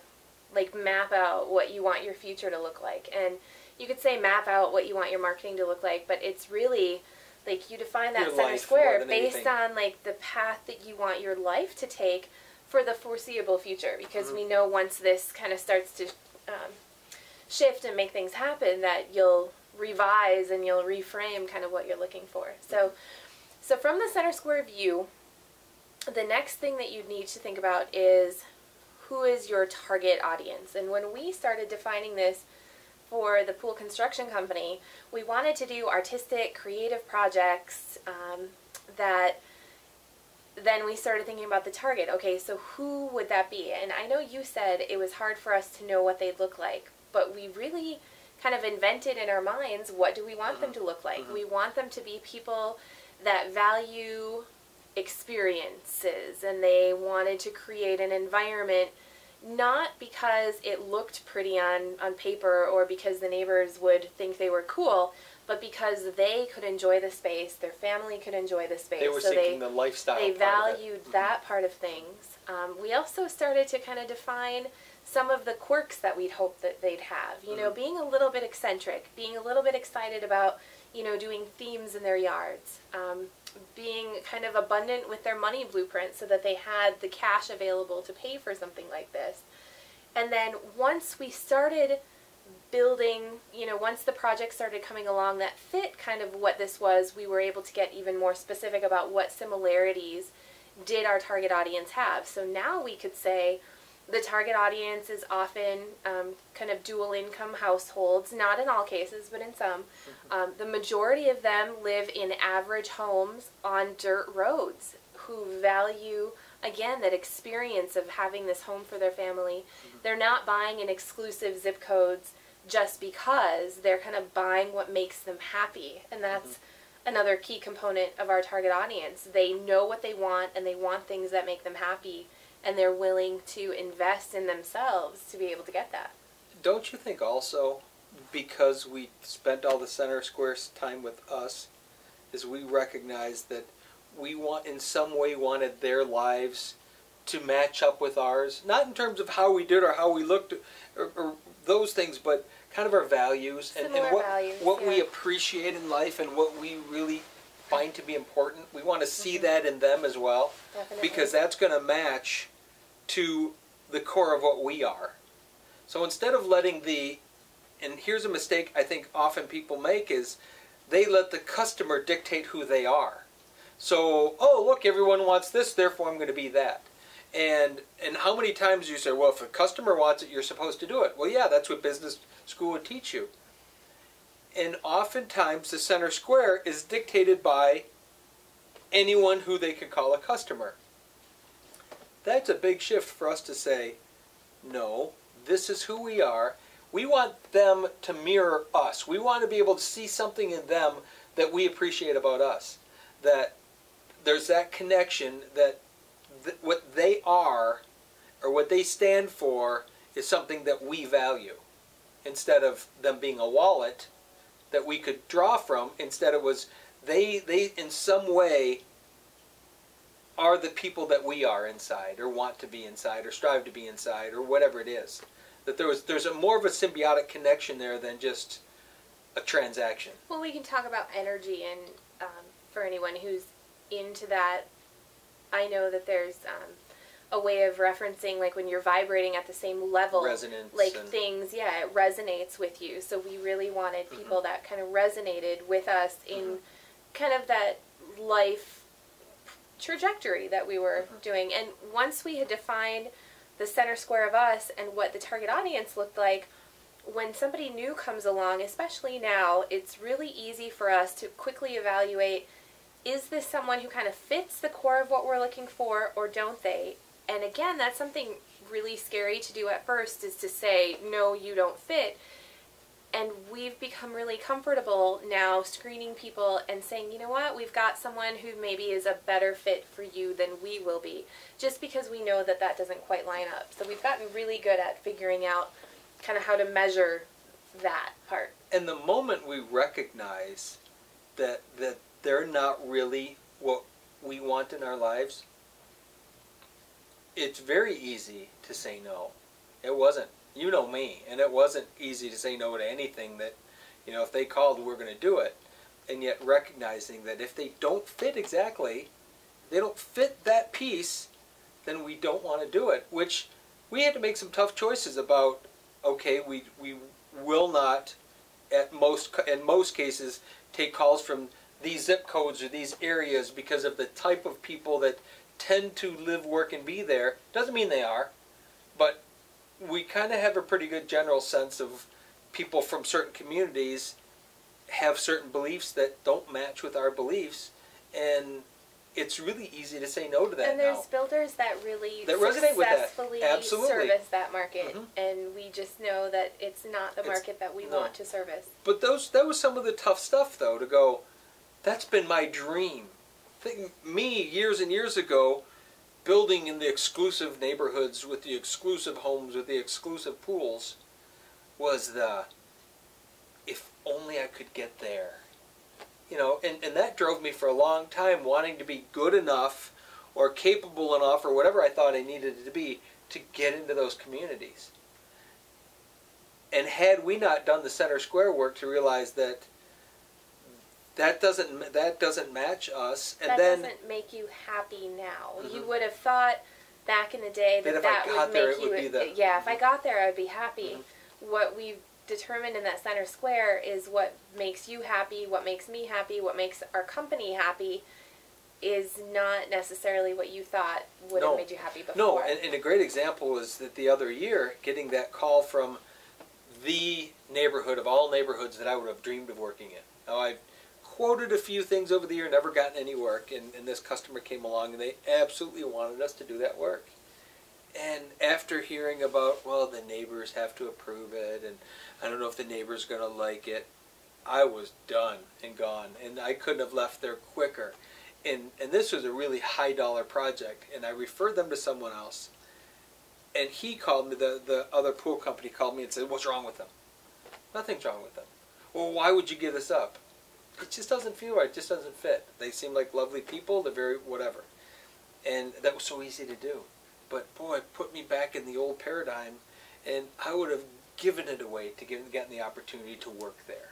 map out what you want your future to look like. And you could say map out what you want your marketing to look like, but it's really you define that center square based on the path that you want your life to take for the foreseeable future. Because we know once this kind of starts to shift and make things happen, that you'll revise and you'll reframe kind of what you're looking for. So from the center square view, the next thing that you need to think about is who is your target audience. And when we started defining this for the pool construction company, we wanted to do artistic, creative projects that then we started thinking about the target. Okay, so who would that be? And I know you said it was hard for us to know what they'd look like, but we really kind of invented in our minds, what do we want them to look like? We want them to be people that value experiences, and they wanted to create an environment not because it looked pretty on paper or because the neighbors would think they were cool, but because they could enjoy the space, their family could enjoy the space. They were seeking the lifestyle. They valued that part of things. We also started to kind of define some of the quirks that we'd hope that they'd have. Being a little bit eccentric, being a little bit excited about, doing themes in their yards, being kind of abundant with their money blueprint so that they had the cash available to pay for something like this. And then once we started building, once the project started coming along that fit kind of what this was, we were able to get even more specific about what similarities did our target audience have. So now we could say the target audience is often kind of dual income households, not in all cases, but in some. The majority of them live in average homes on dirt roads who value, again, that experience of having this home for their family. They're not buying in exclusive zip codes just because. They're kind of buying what makes them happy. And that's another key component of our target audience. They know what they want, and they want things that make them happy, and they're willing to invest in themselves to be able to get that. Don't you think also, because we spent all the center square time with us, is we recognized that we in some way wanted their lives to match up with ours, not in terms of how we did or how we looked or those things, but kind of our values and what we appreciate in life and what we really find to be important. We want to see that in them as well. Definitely. Because that's going to match to the core of what we are. So instead of letting and here's a mistake I think often people make, is they let the customer dictate who they are. So, oh, look, everyone wants this, therefore I'm going to be that. And how many times you say, well, if a customer wants it, you're supposed to do it. Well, yeah, that's what business school would teach you. And oftentimes the center square is dictated by anyone who they could call a customer. That's a big shift for us to say, no, this is who we are. We want them to mirror us. We want to be able to see something in them that we appreciate about us. That there's that connection, that what they are or what they stand for is something that we value. Instead of them being a wallet that we could draw from, instead it was they in some way are the people that we are inside, or want to be inside, or strive to be inside, or whatever it is. That there's a more of a symbiotic connection there than just a transaction. Well, we can talk about energy, and for anyone who's into that, I know that there's a way of referencing, like when you're vibrating at the same level, Resonance, like things, yeah, it resonates with you. So we really wanted people that kind of resonated with us in kind of that life trajectory that we were doing. And once we had defined the center square of us and what the target audience looked like, when somebody new comes along, especially now, it's really easy for us to quickly evaluate, is this someone who kind of fits the core of what we're looking for, or don't they? And again, that's something really scary to do at first, is to say, no, you don't fit. And we've become really comfortable now screening people and saying, you know what, we've got someone who maybe is a better fit for you than we will be, just because we know that that doesn't quite line up. So we've gotten really good at figuring out kind of how to measure that part. And the moment we recognize that they're not really what we want in our lives, it's very easy to say no. It wasn't. You know me, and it wasn't easy to say no to anything that, you know, if they called, we're going to do it. And yet recognizing that if they don't fit exactly, they don't fit that piece, then we don't want to do it. Which we had to make some tough choices about. Okay, we will not, in most cases, take calls from these zip codes or these areas because of the type of people that tend to live, work, and be there. Doesn't mean they are, but we kind of have a pretty good general sense of people from certain communities have certain beliefs that don't match with our beliefs, and it's really easy to say no to that. And there's builders that really resonate with that. Successfully Absolutely. service that market, and we just know that it's not the market that we want to service. But that was some of the tough stuff, though, to go, that's been my dream. Me, years and years ago, building in the exclusive neighborhoods with the exclusive homes, with the exclusive pools, was if only I could get there. You know, and that drove me for a long time, wanting to be good enough or capable enough or whatever I thought I needed to be to get into those communities. And had we not done the center square work to realize that that doesn't match us, and that then doesn't make you happy now. You would have thought back in the day that would make you. If I got there, I would be happy. What we've determined in that center square is what makes you happy, what makes me happy, what makes our company happy, is not necessarily what you thought would have made you happy before. No, and a great example was that the other year, getting that call from the neighborhood of all neighborhoods that I would have dreamed of working in. Now, I've quoted a few things over the year, never gotten any work, and this customer came along and they absolutely wanted us to do that work. And after hearing about, well, the neighbors have to approve it, and I don't know if the neighbor's going to like it, I was done and gone, and I couldn't have left there quicker. And this was a really high-dollar project, and I referred them to someone else. And he called me, the other pool company called me and said, what's wrong with them? Nothing's wrong with them. Well, why would you give this up? It just doesn't feel right. It just doesn't fit. They seem like lovely people. They're very whatever. And that was so easy to do. But, boy, it put me back in the old paradigm, and I would have given it away to get the opportunity to work there.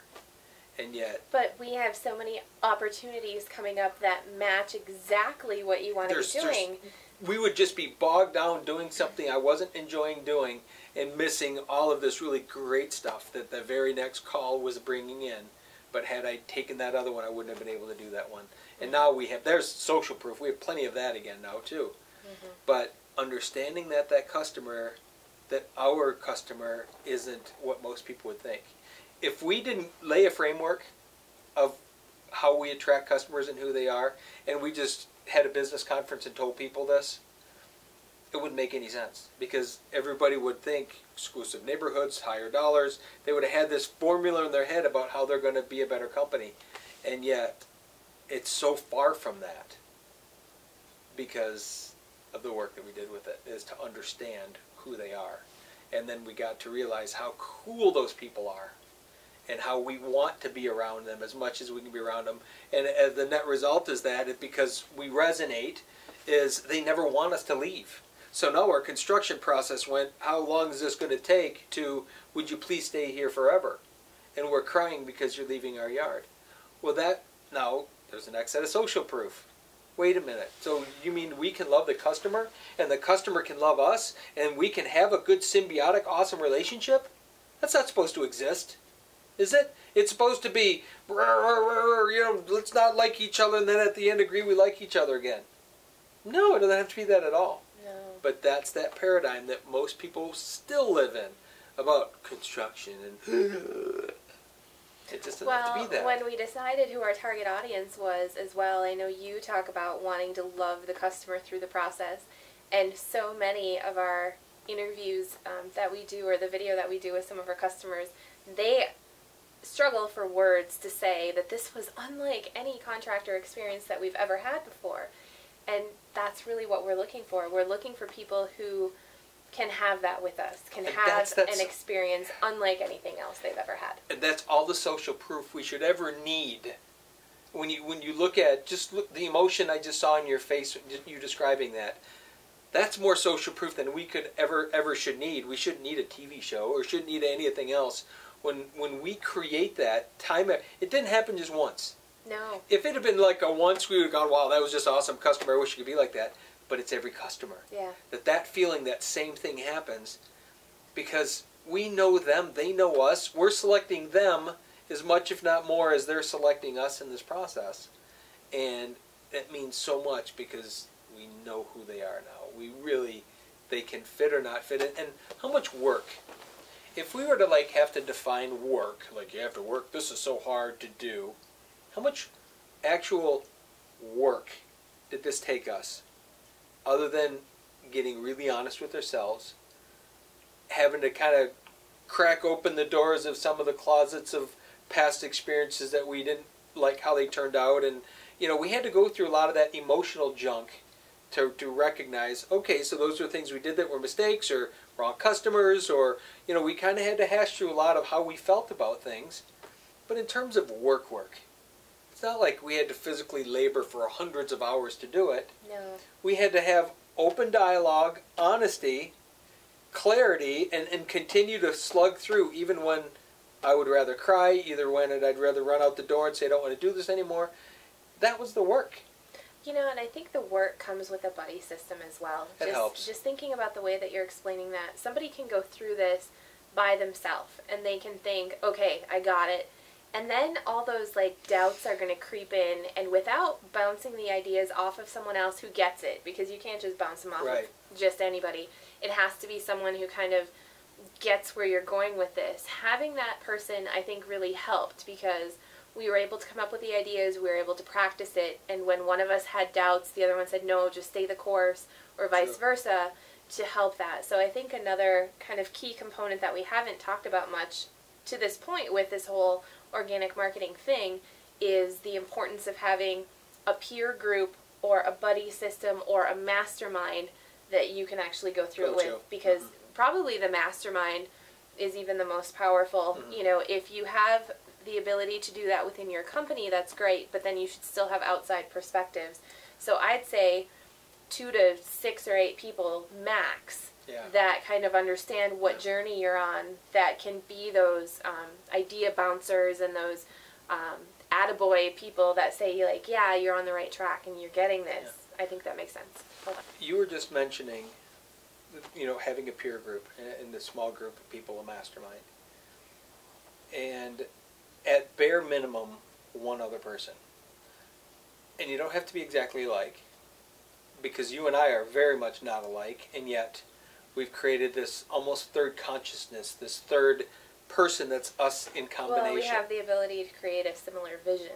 And yet... But we have so many opportunities coming up that match exactly what you want to be doing. We would just be bogged down doing something I wasn't enjoying doing and missing all of this really great stuff that the very next call was bringing in. But had I taken that other one, I wouldn't have been able to do that one. And now there's social proof. We have plenty of that again now, too. But understanding that our customer isn't what most people would think. If we didn't lay a framework of how we attract customers and who they are, and we just had a business conference and told people this, it wouldn't make any sense. Because everybody would think exclusive neighborhoods, higher dollars. They would have had this formula in their head about how they're going to be a better company. And yet, it's so far from that because of the work that we did with it, is to understand who they are. And then we got to realize how cool those people are and how we want to be around them as much as we can be around them. And the net result is that because we resonate is they never want us to leave. So now our construction process went, how long is this going to take, to, would you please stay here forever? And we're crying because you're leaving our yard. Well, now there's the next set of social proof. Wait a minute. So you mean we can love the customer and the customer can love us and we can have a good symbiotic, awesome relationship? That's not supposed to exist, is it? It's supposed to be, let's not like each other and then at the end agree we like each other again. No, it doesn't have to be that at all. No. But that's that paradigm that most people still live in about construction and it just doesn't have to be that. Well, when we decided who our target audience was as well, I know you talk about wanting to love the customer through the process, and so many of our interviews that we do, or the video that we do with some of our customers, they struggle for words to say that this was unlike any contractor experience that we've ever had before. And that's really what we're looking for. We're looking for people who can have that with us, can have an experience unlike anything else they've ever had. And that's all the social proof we should ever need. When you look at, the emotion I just saw in your face, you describing that, that's more social proof than we could ever should need. We shouldn't need a TV show or shouldn't need anything else. When we create that, it didn't happen just once. No. If it had been like a once, we would have gone, wow, that was just awesome customer, I wish it could be like that. But it's every customer. Yeah. That feeling, that same thing happens because we know them, they know us. We're selecting them as much, if not more, as they're selecting us in this process. And that means so much because we know who they are now. They can fit or not fit. And how much work? If we were to have to define work, like you have to work, this is so hard to do, how much actual work did this take us? Other than getting really honest with ourselves, having to kind of crack open the doors of some of the closets of past experiences that we didn't like how they turned out, and we had to go through a lot of that emotional junk to recognize, okay, so those are things we did that were mistakes or wrong customers, or we kind of had to hash through a lot of how we felt about things. But in terms of work, it's not like we had to physically labor for hundreds of hours to do it. No. We had to have open dialogue, honesty, clarity, and continue to slug through even when I would rather cry, either when I'd rather run out the door and say I don't want to do this anymore. That was the work. And I think the work comes with a buddy system as well. It helps. Just thinking about the way that you're explaining that, somebody can go through this by themselves and they can think, okay, I got it. And then all those doubts are going to creep in, and without bouncing the ideas off of someone else who gets it, because you can't just bounce them off of just anybody. It has to be someone who kind of gets where you're going with this. Having that person, I think, really helped because we were able to come up with the ideas, we were able to practice it, and when one of us had doubts, the other one said, no, just stay the course, or vice versa, to help that. So I think another kind of key component that we haven't talked about much to this point with this whole organic marketing thing is the importance of having a peer group or a buddy system or a mastermind that you can actually go through it with, because probably the mastermind is even the most powerful. If you have the ability to do that within your company, that's great, but then you should still have outside perspectives. So I'd say 2 to 6 or 8 people max that kind of understand what journey you're on, that can be those idea bouncers and those attaboy people that say, yeah, you're on the right track and you're getting this. I think that makes sense. You were just mentioning, having a peer group in the small group of people, a mastermind. And at bare minimum, one other person. And you don't have to be exactly alike, because you and I are very much not alike, and yet we've created this almost third consciousness, this third person that's us in combination. Well, we have the ability to create a similar vision.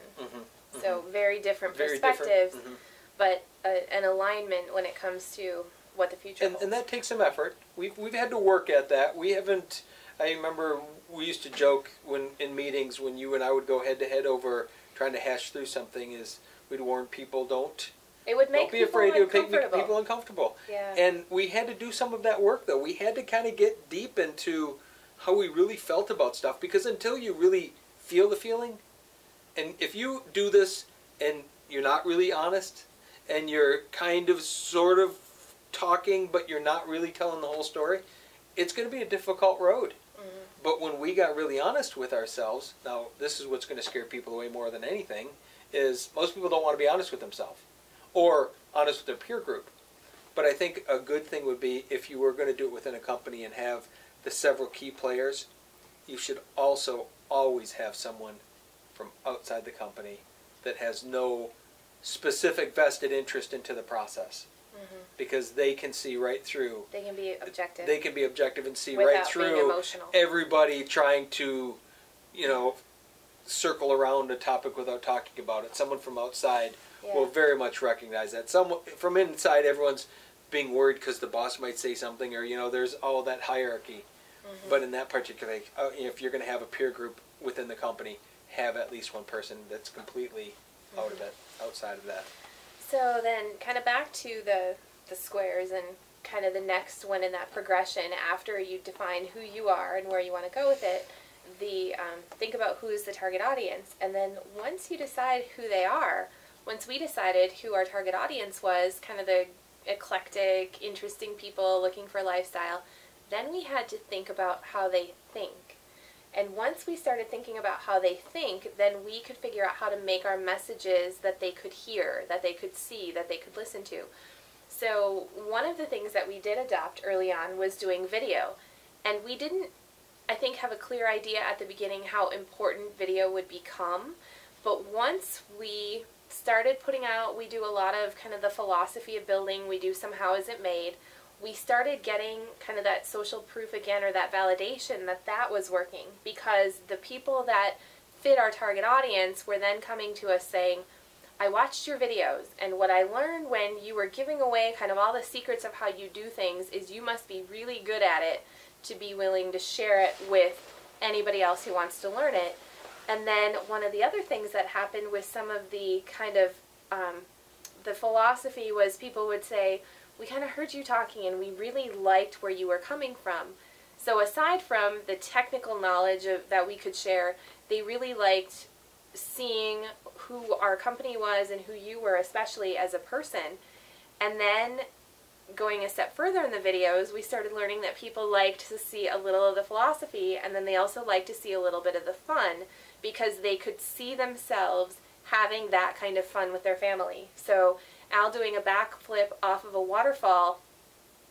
So very different Very perspectives, different. but an alignment when it comes to what the future holds. And that takes some effort. We've had to work at that. We haven't. I remember we used to joke in meetings when you and I would go head to head over trying to hash through something, is we'd warn people, don't be afraid. It would make people uncomfortable. Yeah. And we had to do some of that work, though. We had to kind of get deep into how we really felt about stuff, because until you really feel the feeling, and if you do this and you're not really honest, and you're kind of sort of talking, but you're not really telling the whole story, it's going to be a difficult road. But when we got really honest with ourselves, now this is what's going to scare people away more than anything, is most people don't want to be honest with themselves or honest with their peer group. But I think a good thing would be, if you were going to do it within a company and have the several key players, you should also always have someone from outside the company that has no specific vested interest into the process. Because they can see right through. They can be objective. They can be objective and see without right through being emotional. Everybody trying to, circle around a topic without talking about it. Someone from outside will very much recognize that. Someone from inside, everyone's being worried because the boss might say something, or there's all that hierarchy. But in that particular, if you're going to have a peer group within the company, have at least one person that's completely out of it, outside of that. So then, kind of back to the squares and kind of the next one in that progression, after you define who you are and where you want to go with it, think about who is the target audience. And then once you decide who they are, once we decided who our target audience was, kind of the eclectic, interesting people looking for lifestyle, then we had to think about how they think. And once we started thinking about how they think, then we could figure out how to make our messages that they could hear, that they could see, that they could listen to. So one of the things that we did adopt early on was doing video. And we didn't, I think, have a clear idea at the beginning how important video would become. But once we started putting out, we do a lot of kind of the philosophy of building, we do some how is it made, we started getting kind of that social proof again, or that validation that was working, because the people that fit our target audience were then coming to us saying, I watched your videos, and what I learned when you were giving away kind of all the secrets of how you do things is you must be really good at it to be willing to share it with anybody else who wants to learn it. And then one of the other things that happened with some of the kind of the philosophy was, people would say, we kind of heard you talking and we really liked where you were coming from. So aside from the technical knowledge that we could share, they really liked seeing who our company was and who you were, especially as a person. And then going a step further in the videos, we started learning that people liked to see a little of the philosophy, and then they also liked to see a little bit of the fun, because they could see themselves having that kind of fun with their family. So Al doing a backflip off of a waterfall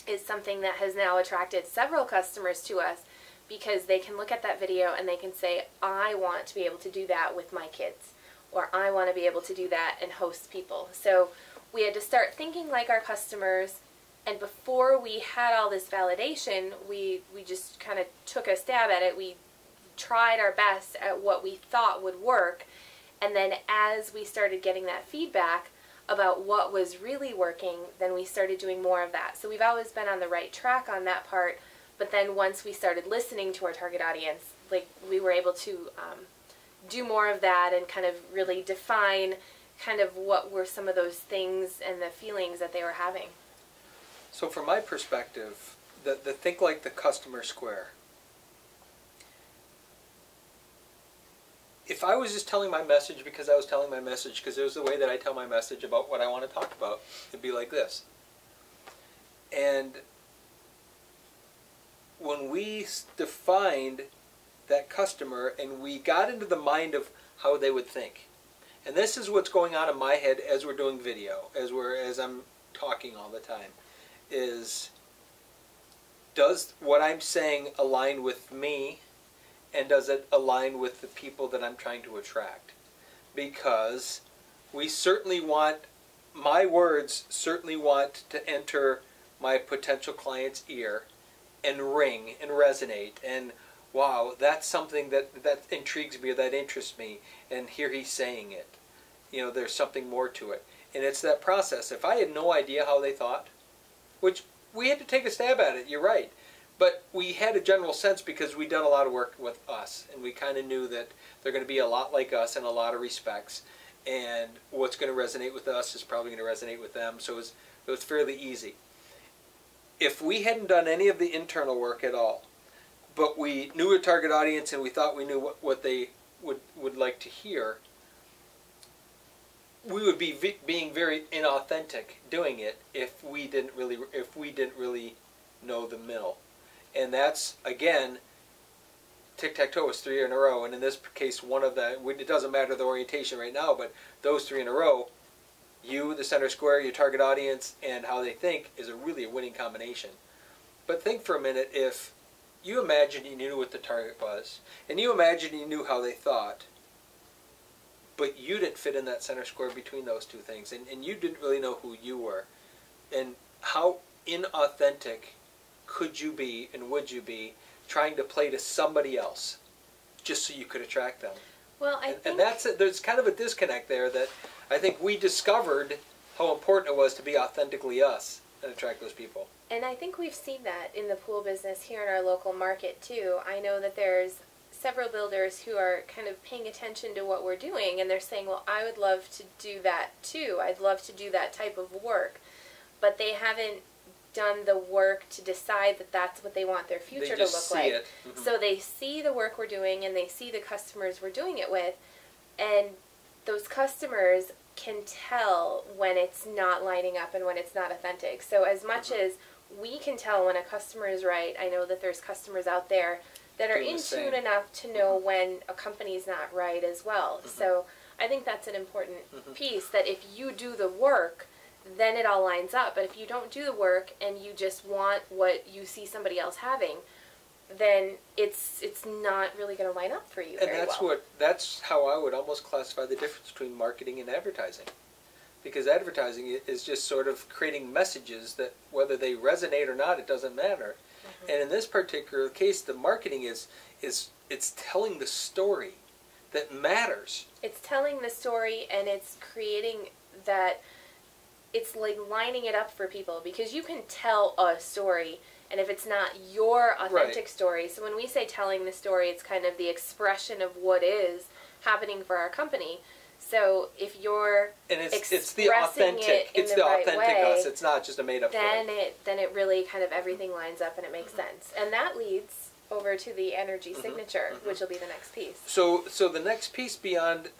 is something that has now attracted several customers to us, because they can look at that video and they can say, I want to be able to do that with my kids, or I want to be able to do that and host people. So we had to start thinking like our customers, and before we had all this validation, we just kind of took a stab at it. We tried our best at what we thought would work, and then as we started getting that feedback about what was really working, then we started doing more of that. So we've always been on the right track on that part, but then once we started listening to our target audience, like, we were able to do more of that and kind of really define kind of what were some of those things and the feelings that they were having. So from my perspective, the think like the customer square. If I was just telling my message because I was telling my message because it was the way that I tell my message about what I want to talk about, it'd be like this. And when we defined that customer and we got into the mind of how they would think, and this is what's going on in my head as we're doing video, as I'm talking all the time, is, does what I'm saying align with me, and does it align with the people that I'm trying to attract? Because we certainly want, my words certainly want to enter my potential client's ear and ring and resonate, and wow, that's something that intrigues me, or that interests me, and here he's saying it. There's something more to it. And it's that process. If I had no idea how they thought, which we had to take a stab at it, you're right, but we had a general sense because we'd done a lot of work with us, and we kind of knew that they're going to be a lot like us in a lot of respects, and what's going to resonate with us is probably going to resonate with them, so it was fairly easy. If we hadn't done any of the internal work at all, but we knew a target audience and we thought we knew what they would like to hear, we would be being very inauthentic doing it if we didn't really know the mill. And that's, again, Tic-Tac-Toe was 3 in a row, and in this case, one of the, it doesn't matter the orientation right now, but those 3 in a row, you, the center square, your target audience, and how they think is really a winning combination. But think for a minute, if you imagine you knew what the target was, and you imagine you knew how they thought, but you didn't fit in that center square between those two things, and you didn't really know who you were, and how inauthentic could you be and would you be trying to play to somebody else just so you could attract them? Well, I think... And there's kind of a disconnect there that I think we discovered how important it was to be authentically us and attract those people. And I think we've seen that in the pool business here in our local market too. I know that there's several builders who are kind of paying attention to what we're doing, and they're saying, well, I would love to do that too. I'd love to do that type of work. But they haven't done the work to decide that that's what they want their future to look like. It. Mm-hmm. So they see the work we're doing, and they see the customers we're doing it with, and those customers can tell when it's not lining up and when it's not authentic. So as much as we can tell when a customer is right, I know that there's customers out there that are in tune enough to know when a company's not right as well. So I think that's an important piece, that if you do the work, then it all lines up. But if you don't do the work and you just want what you see somebody else having, then it's not really going to line up for you. And that's how I would almost classify the difference between marketing and advertising. Because advertising is just sort of creating messages that whether they resonate or not, it doesn't matter. And in this particular case, the marketing is it's telling the story that matters. It's telling the story, and it's creating that, it's like lining it up for people, because you can tell a story, and if it's not your authentic story, so when we say telling the story, it's kind of the expression of what is happening for our company. So if you're it's the authentic, it's the authentic us. It's not just a made up story. Then it really kind of everything lines up and it makes sense, and that leads over to the energy signature, which will be the next piece. So the next piece, beyond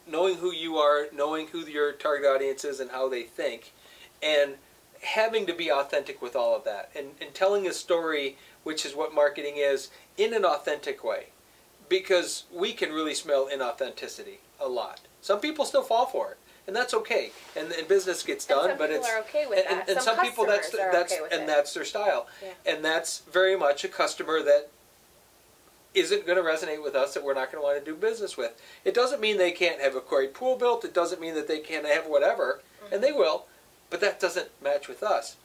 knowing who you are, knowing who your target audience is and how they think, and having to be authentic with all of that, and telling a story, which is what marketing is, in an authentic way. Because we can really smell inauthenticity a lot. Some people still fall for it, and that's okay. And business gets done, but it's some people are okay with that. And some people that's their style, and that's very much a customer that isn't going to resonate with us, that we're not going to want to do business with. It doesn't mean they can't have a great pool built. It doesn't mean that they can't have whatever, and they will, but that doesn't match with us.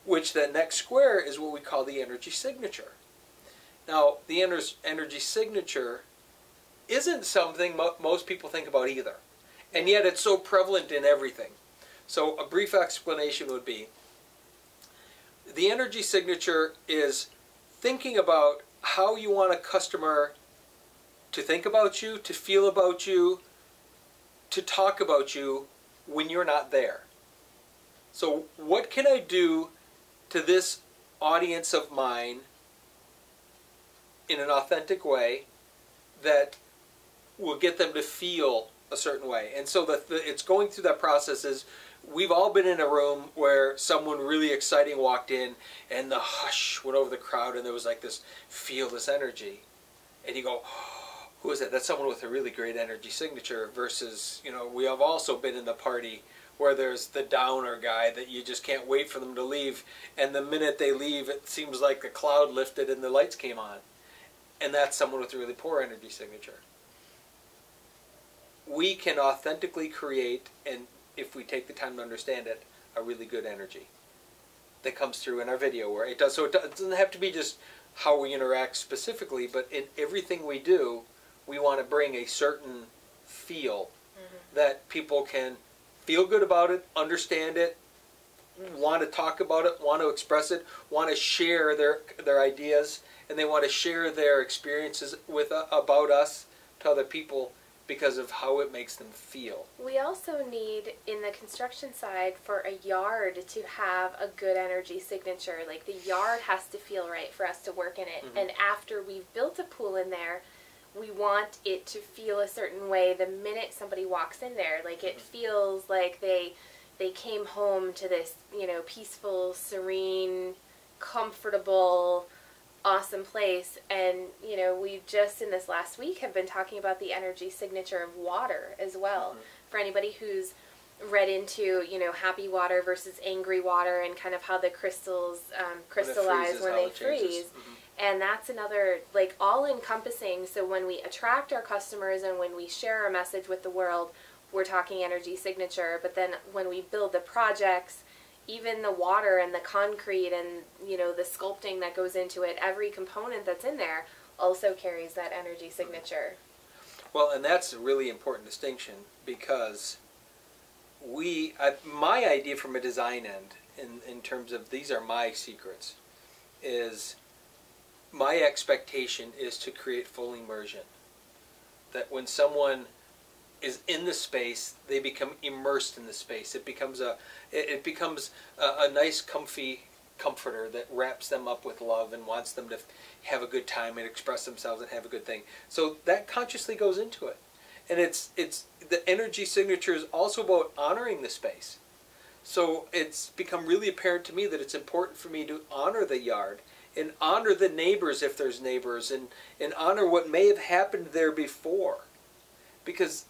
Which the next square is what we call the energy signature. Now, the energy signature isn't something most people think about either, and yet it's so prevalent in everything. So a brief explanation would be, the energy signature is thinking about how you want a customer to think about you, to feel about you, to talk about you when you're not there. So what can I do to this audience of mine in an authentic way that will get them to feel a certain way? And so it's going through that process. Is we've all been in a room where someone really exciting walked in, and the hush went over the crowd, and there was like this, feel this energy, and you go, oh, who is that? That's someone with a really great energy signature. Versus, you know, we have also been in the party where there's the downer guy that you just can't wait for them to leave, and the minute they leave, it seems like the cloud lifted and the lights came on. And that's someone with a really poor energy signature. We can authentically create, and if we take the time to understand it, a really good energy that comes through in our video. Where it does, so it doesn't have to be just how we interact specifically, but in everything we do, we want to bring a certain feel that people can feel good about it, understand it, want to talk about it, want to express it, want to share their ideas, and they want to share their experiences about us to other people because of how it makes them feel. We also need, in the construction side, for a yard to have a good energy signature. Like, the yard has to feel right for us to work in it. And after we've built a pool in there, we want it to feel a certain way the minute somebody walks in there. Like, it feels like they came home to this, you know, peaceful, serene, comfortable, awesome place. And, you know, we just in this last week have been talking about the energy signature of water as well. For anybody who's read into, you know, happy water versus angry water, and kind of how the crystals crystallize when they freeze. And that's another, like, all-encompassing. So when we attract our customers and when we share our message with the world, we're talking energy signature. But then when we build the projects, even the water and the concrete and, you know, the sculpting that goes into it, every component that's in there also carries that energy signature. Well, and that's a really important distinction, because my idea from a design end, in terms of these are my secrets, is my expectation is to create full immersion. That when someone is in the space, they become immersed in the space. It becomes a nice, comfy comforter that wraps them up with love and wants them to have a good time and express themselves and have a good thing. So that consciously goes into it. And it's the energy signature is also about honoring the space. So it's become really apparent to me that it's important for me to honor the yard and honor the neighbors if there's neighbors, and honor what may have happened there before. Because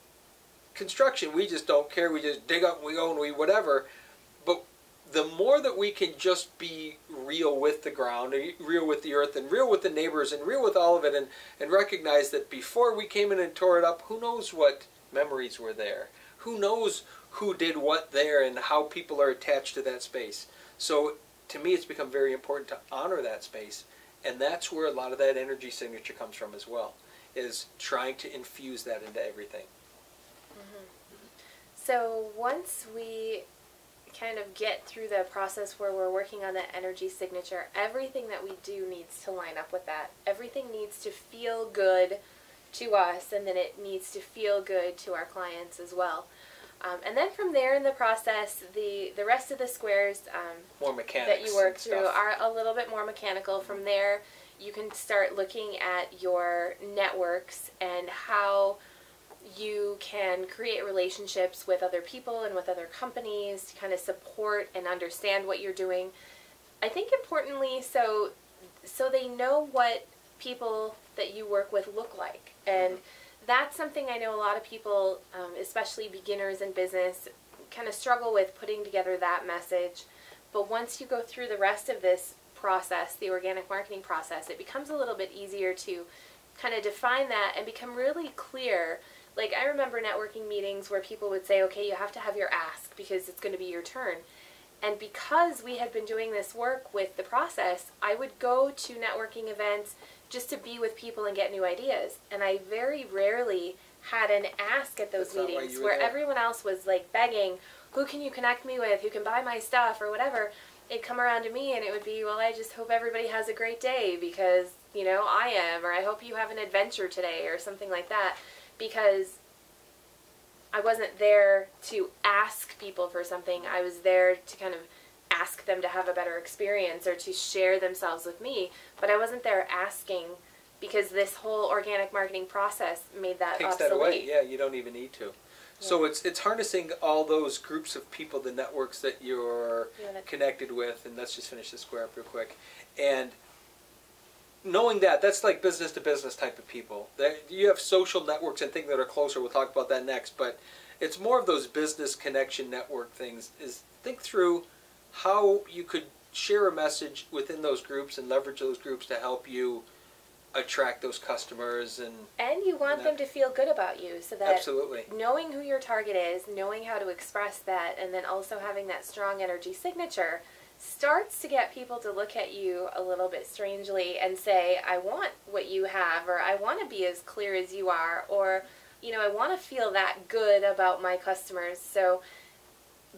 construction, we just don't care. We just dig up and we go and we whatever. But the more that we can just be real with the ground, real with the earth, and real with the neighbors, and real with all of it, and recognize that before we came in and tore it up, who knows what memories were there? Who knows who did what there and how people are attached to that space? So to me, it's become very important to honor that space. And that's where a lot of that energy signature comes from as well, is trying to infuse that into everything. So once we kind of get through the process where we're working on that energy signature, everything that we do needs to line up with that. Everything needs to feel good to us, and then it needs to feel good to our clients as well. And then from there in the process, the rest of the squares more mechanics that you work through are a little bit more mechanical. From there, you can start looking at your networks and how you can create relationships with other people and with other companies to kind of support and understand what you're doing. I think importantly, so they know what people that you work with look like. And that's something I know a lot of people, especially beginners in business, kind of struggle with putting together that message. But once you go through the rest of this process, the organic marketing process, it becomes a little bit easier to kind of define that and become really clear. Like, I remember networking meetings where people would say, okay, you have to have your ask because it's going to be your turn. And because we had been doing this work with the process, I would go to networking events just to be with people and get new ideas. And I very rarely had an ask at those meetings where everyone else was like begging, who can you connect me with, who can buy my stuff or whatever. It'd come around to me and it would be, well, I just hope everybody has a great day because, you know, I am, or I hope you have an adventure today or something like that. Because I wasn't there to ask people for something. I was there to kind of ask them to have a better experience or to share themselves with me. But I wasn't there asking, because this whole organic marketing process made that takes obsolete. that away. Yeah, you don't even need to. Yeah. So it's harnessing all those groups of people, the networks that you're connected with, and let's just finish the square up real quick. And knowing that, that's like business to business type of people. You have social networks and things that are closer. We'll talk about that next. But it's more of those business connection network things. Is think through how you could share a message within those groups and leverage those groups to help you attract those customers. And you want them to feel good about you, so that absolutely, knowing who your target is, knowing how to express that, and then also having that strong energy signature starts to get people to look at you a little bit strangely and say, I want what you have, or I want to be as clear as you are, or, you know, I want to feel that good about my customers. So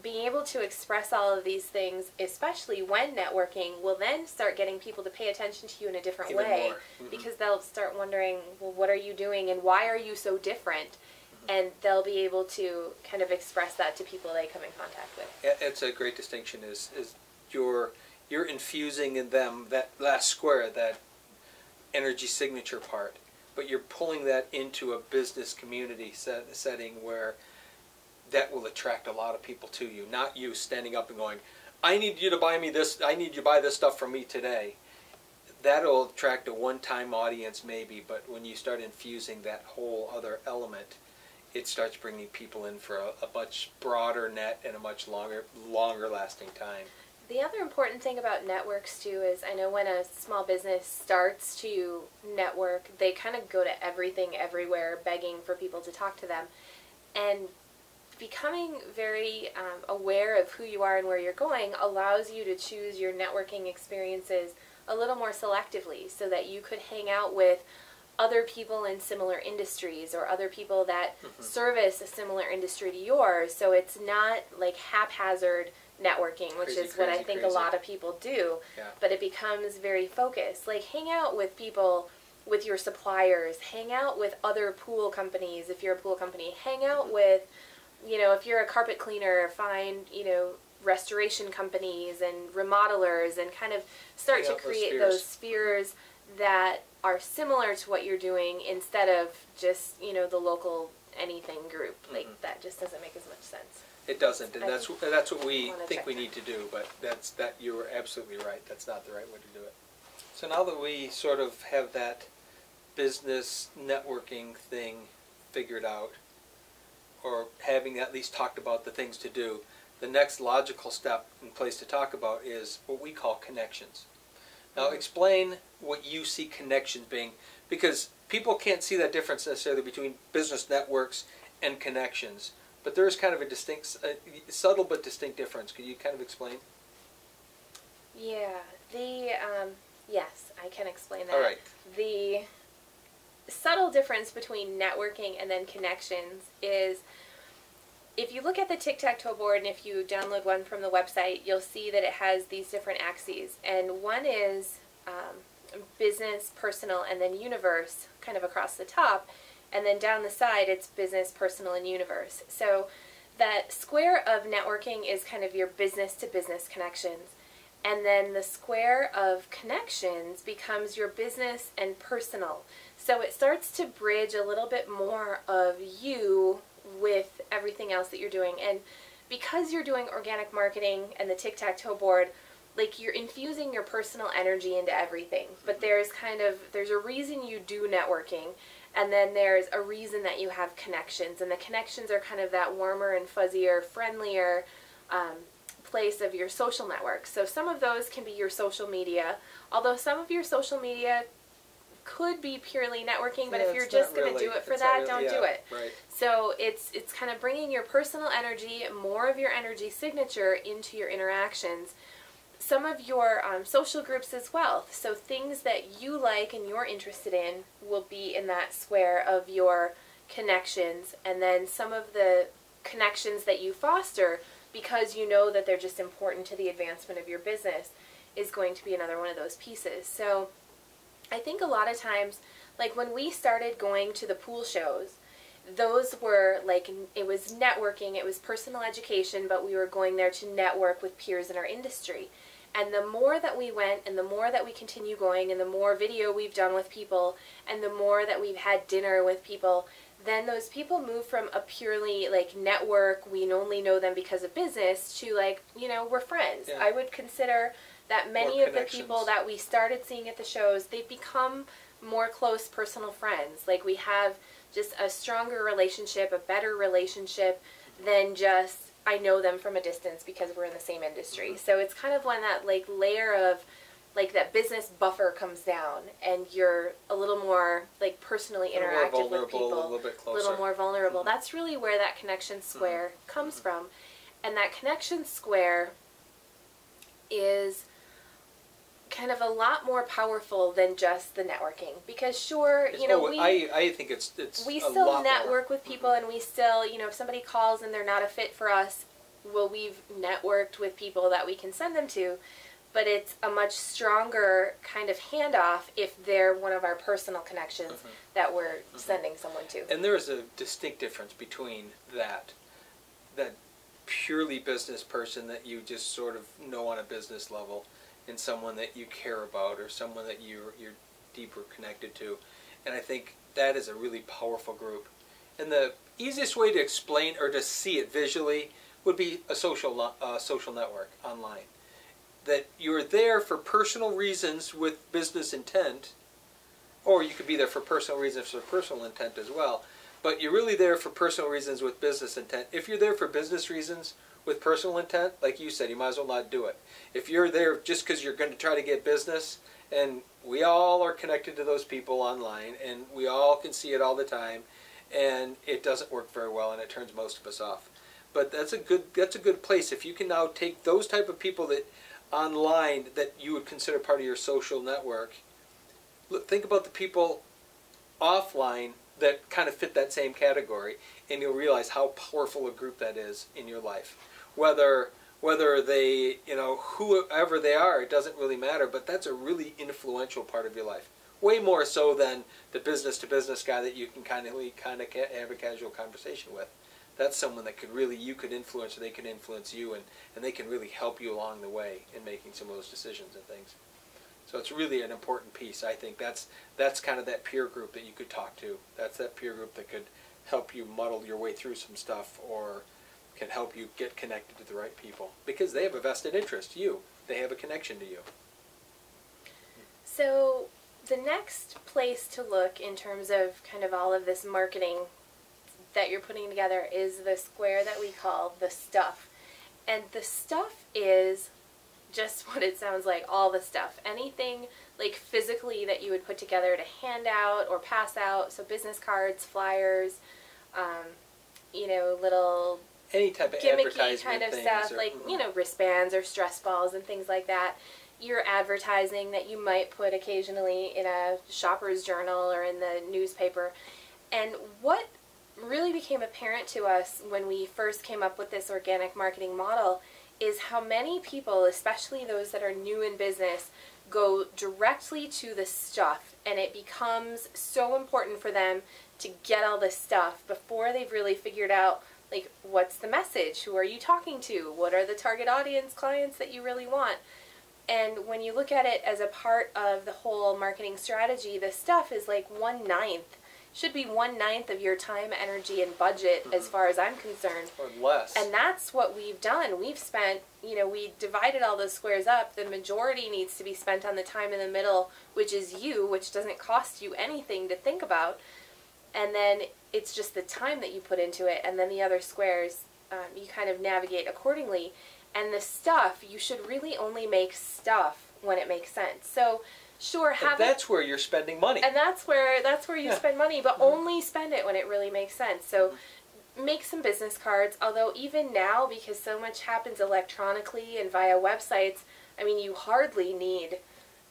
being able to express all of these things, especially when networking, will then start getting people to pay attention to you in a different way, because they'll start wondering, well, what are you doing and why are you so different? And they'll be able to kind of express that to people they come in contact with. Yeah, it's a great distinction, is you're infusing in them that last square, that energy signature part, but you're pulling that into a business community setting where that will attract a lot of people to you, not you standing up and going, I need you to buy me this, I need you to buy this stuff from me today. That'll attract a one-time audience maybe, but when you start infusing that whole other element, it starts bringing people in for a much broader net and a much longer lasting time. The other important thing about networks too is, I know when a small business starts to network, they kind of go to everything everywhere begging for people to talk to them. And becoming very aware of who you are and where you're going allows you to choose your networking experiences a little more selectively, so that you could hang out with other people in similar industries or other people that service a similar industry to yours. So it's not like haphazard networking, which is what I think a lot of people do, but it becomes very focused. Like, hang out with people, with your suppliers, hang out with other pool companies if you're a pool company, hang out with, you know, if you're a carpet cleaner, find, you know, restoration companies and remodelers, and kind of start to create those spheres that are similar to what you're doing, instead of just, you know, the local anything group. Like, that just doesn't make as much sense. It doesn't, and that's what we think we need to do, but you're absolutely right. That's not the right way to do it. So now that we sort of have that business networking thing figured out, or having at least talked about the things to do, the next logical step and place to talk about is what we call connections. Now explain what you see connections being, because people can't see that difference necessarily between business networks and connections, but there is kind of a distinct, subtle but distinct difference. Could you kind of explain? Yeah, yes, I can explain that. All right. The subtle difference between networking and then connections is, if you look at the Tic-Tac-Toe board, and if you download one from the website, you'll see that it has these different axes. And one is business, personal, and then universe, kind of across the top. And then down the side, it's business, personal, and universe. So that square of networking is kind of your business-to-business connections. And then the square of connections becomes your business and personal. So it starts to bridge a little bit more of you with everything else that you're doing. And because you're doing organic marketing and the Tic-Tac-Toe board, like, you're infusing your personal energy into everything. But there's a reason you do networking, and then there's a reason that you have connections. And the connections are kind of that warmer and fuzzier, friendlier place of your social network. So some of those can be your social media, although some of your social media could be purely networking, but if you're just going to do it for that, don't do it. Right. So it's kind of bringing your personal energy, more of your energy signature, into your interactions. Some of your social groups as well. So things that you like and you're interested in will be in that square of your connections, and then some of the connections that you foster because you know that they're just important to the advancement of your business is going to be another one of those pieces. So I think a lot of times, like when we started going to the pool shows, those were like, it was networking, it was personal education, but we were going there to network with peers in our industry. And the more that we went, and the more that we continue going, and the more video we've done with people, and the more that we've had dinner with people, then those people move from a purely like network, we only know them because of business, to like, you know, we're friends. Yeah. I would consider that many of the people that we started seeing at the shows, they've become more close personal friends. Like, we have just a stronger relationship, a better relationship than just, I know them from a distance because we're in the same industry. Mm-hmm. So it's kind of when that like layer of like that business buffer comes down, and you're a little more like personally interactive with people, a little bit closer, a little more vulnerable. Mm-hmm. That's really where that connection square comes from. And that connection square is kind of a lot more powerful than just the networking, because sure, you know, I think it's we still network with people, and we still, you know, if somebody calls and they're not a fit for us, well, we've networked with people that we can send them to, but it's a much stronger kind of handoff if they're one of our personal connections that we're sending someone to. And there is a distinct difference between that purely business person that you just sort of know on a business level, and someone that you care about, or someone that you're deeper connected to. And I think that is a really powerful group. And the easiest way to explain or to see it visually would be a social network online. That you're there for personal reasons with business intent, or you could be there for personal reasons for personal intent as well. But you're really there for personal reasons with business intent. If you're there for business reasons with personal intent, like you said, you might as well not do it. If you're there just because you're going to try to get business, and we all are connected to those people online, and we all can see it all the time, and it doesn't work very well, and it turns most of us off. But that's a good place. If you can now take those type of people that online that you would consider part of your social network, think about the people offline that kind of fit that same category, and you'll realize how powerful a group that is in your life. Whether they, whoever they are, it doesn't really matter, but that's a really influential part of your life. Way more so than the business-to-business guy that you can kind of have a casual conversation with. That's someone that you could influence, or they can influence you, and they can really help you along the way in making some of those decisions and things. So it's really an important piece. I think that's kind of that peer group that you could talk to. That's that peer group that could help you muddle your way through some stuff, or can help you get connected to the right people, because they have a vested interest. They have a connection to you. So the next place to look in terms of kind of all of this marketing that you're putting together is the square that we call the stuff. And the stuff is just what it sounds like, all the stuff. Anything like physically that you would put together to hand out or pass out, so business cards, flyers, little any type of gimmicky kind of stuff, or, like, wristbands or stress balls and things like that. Your advertising that you might put occasionally in a shopper's journal or in the newspaper. And what really became apparent to us when we first came up with this organic marketing model is how many people, especially those that are new in business, go directly to the stuff, and it becomes so important for them to get all this stuff before they've really figured out, like, what's the message? Who are you talking to? What are the target audience clients that you really want? And when you look at it as a part of the whole marketing strategy, the stuff is like 1/9. Should be 1/9 of your time, energy, and budget, as far as I'm concerned. Or less. And that's what we've done. We've spent, we divided all those squares up. The majority needs to be spent on the time in the middle, which is you, which doesn't cost you anything to think about. And then it's just the time that you put into it. And then the other squares, you kind of navigate accordingly. And the stuff, you should really only make stuff when it makes sense. So sure, that's where you're spending money. And that's where you spend money, but only spend it when it really makes sense. So make some business cards, although even now, because so much happens electronically and via websites, I mean, you hardly need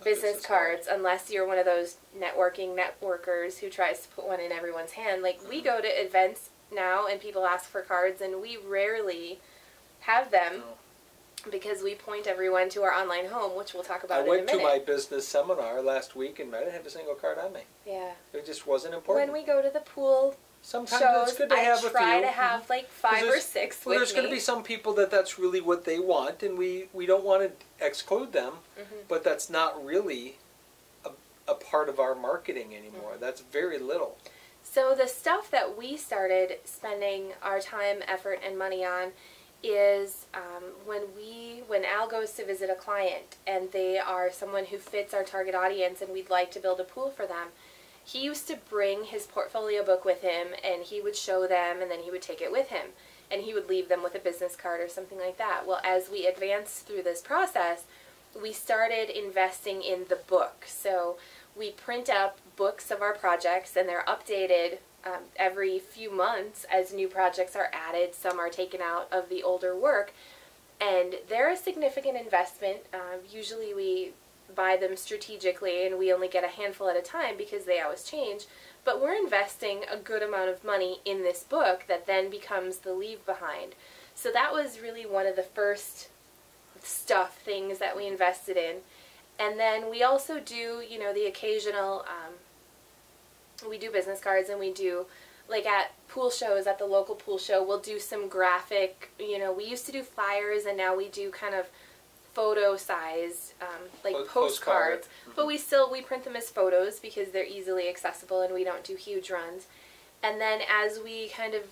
business cards unless you're one of those networkers who tries to put one in everyone's hand. Like, we go to events now and people ask for cards, and we rarely have them. Because we point everyone to our online home, which we'll talk about in a minute. I went to my business seminar last week, and I didn't have a single card on me. Yeah. It just wasn't important. When we go to the pool sometimes shows, it's good to have a few. I try to have like 5 or 6 with me. There's going to be some people that's really what they want, and we don't want to exclude them, but that's not really a part of our marketing anymore. That's very little. So the stuff that we started spending our time, effort, and money on is when Al goes to visit a client and they are someone who fits our target audience and we'd like to build a pool for them, he used to bring his portfolio book with him, and he would show them, and then he would take it with him, and he would leave them with a business card or something like that. Well, as we advanced through this process, we started investing in the book. So we print up books of our projects, and they're updated every few months as new projects are added. Some are taken out of the older work, and they're a significant investment. Usually we buy them strategically, and we only get a handful at a time because they always change, but we're investing a good amount of money in this book that then becomes the leave behind. So that was really one of the first things that we invested in. And then we also do, the occasional, we do business cards, and we do, like at pool shows, at the local pool show, we'll do some graphic, we used to do flyers, and now we do kind of photo size, like Postcard. postcards, but we print them as photos because they're easily accessible and we don't do huge runs. And then as we kind of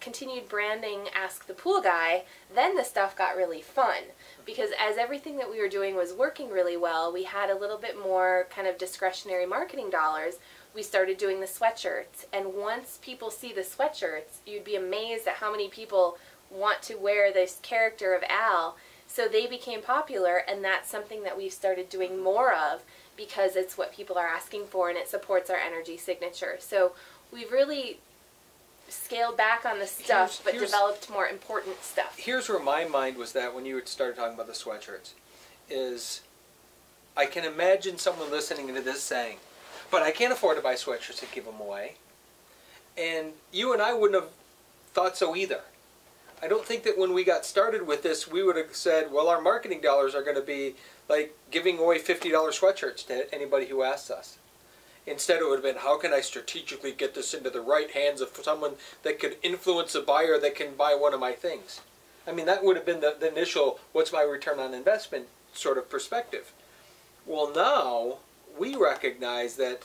continued branding Ask the Pool Guy, then the stuff got really fun because as everything that we were doing was working really well, we had a little bit more kind of discretionary marketing dollars. We started doing the sweatshirts, and once people see the sweatshirts, you'd be amazed at how many people want to wear this character of Al. So they became popular, and that's something that we've started doing more of because it's what people are asking for and it supports our energy signature. So we've really scaled back on the stuff but developed more important stuff. Here's where my mind was at when you started talking about the sweatshirts. Is I can imagine someone listening to this saying, but I can't afford to buy sweatshirts and give them away. And you and I wouldn't have thought so either. I don't think that when we got started with this, we would have said, well, our marketing dollars are going to be like giving away $50 sweatshirts to anybody who asks us. Instead, it would have been, how can I strategically get this into the right hands of someone that could influence a buyer that can buy one of my things? I mean, that would have been the initial, what's my return on investment sort of perspective. Well, now we recognize that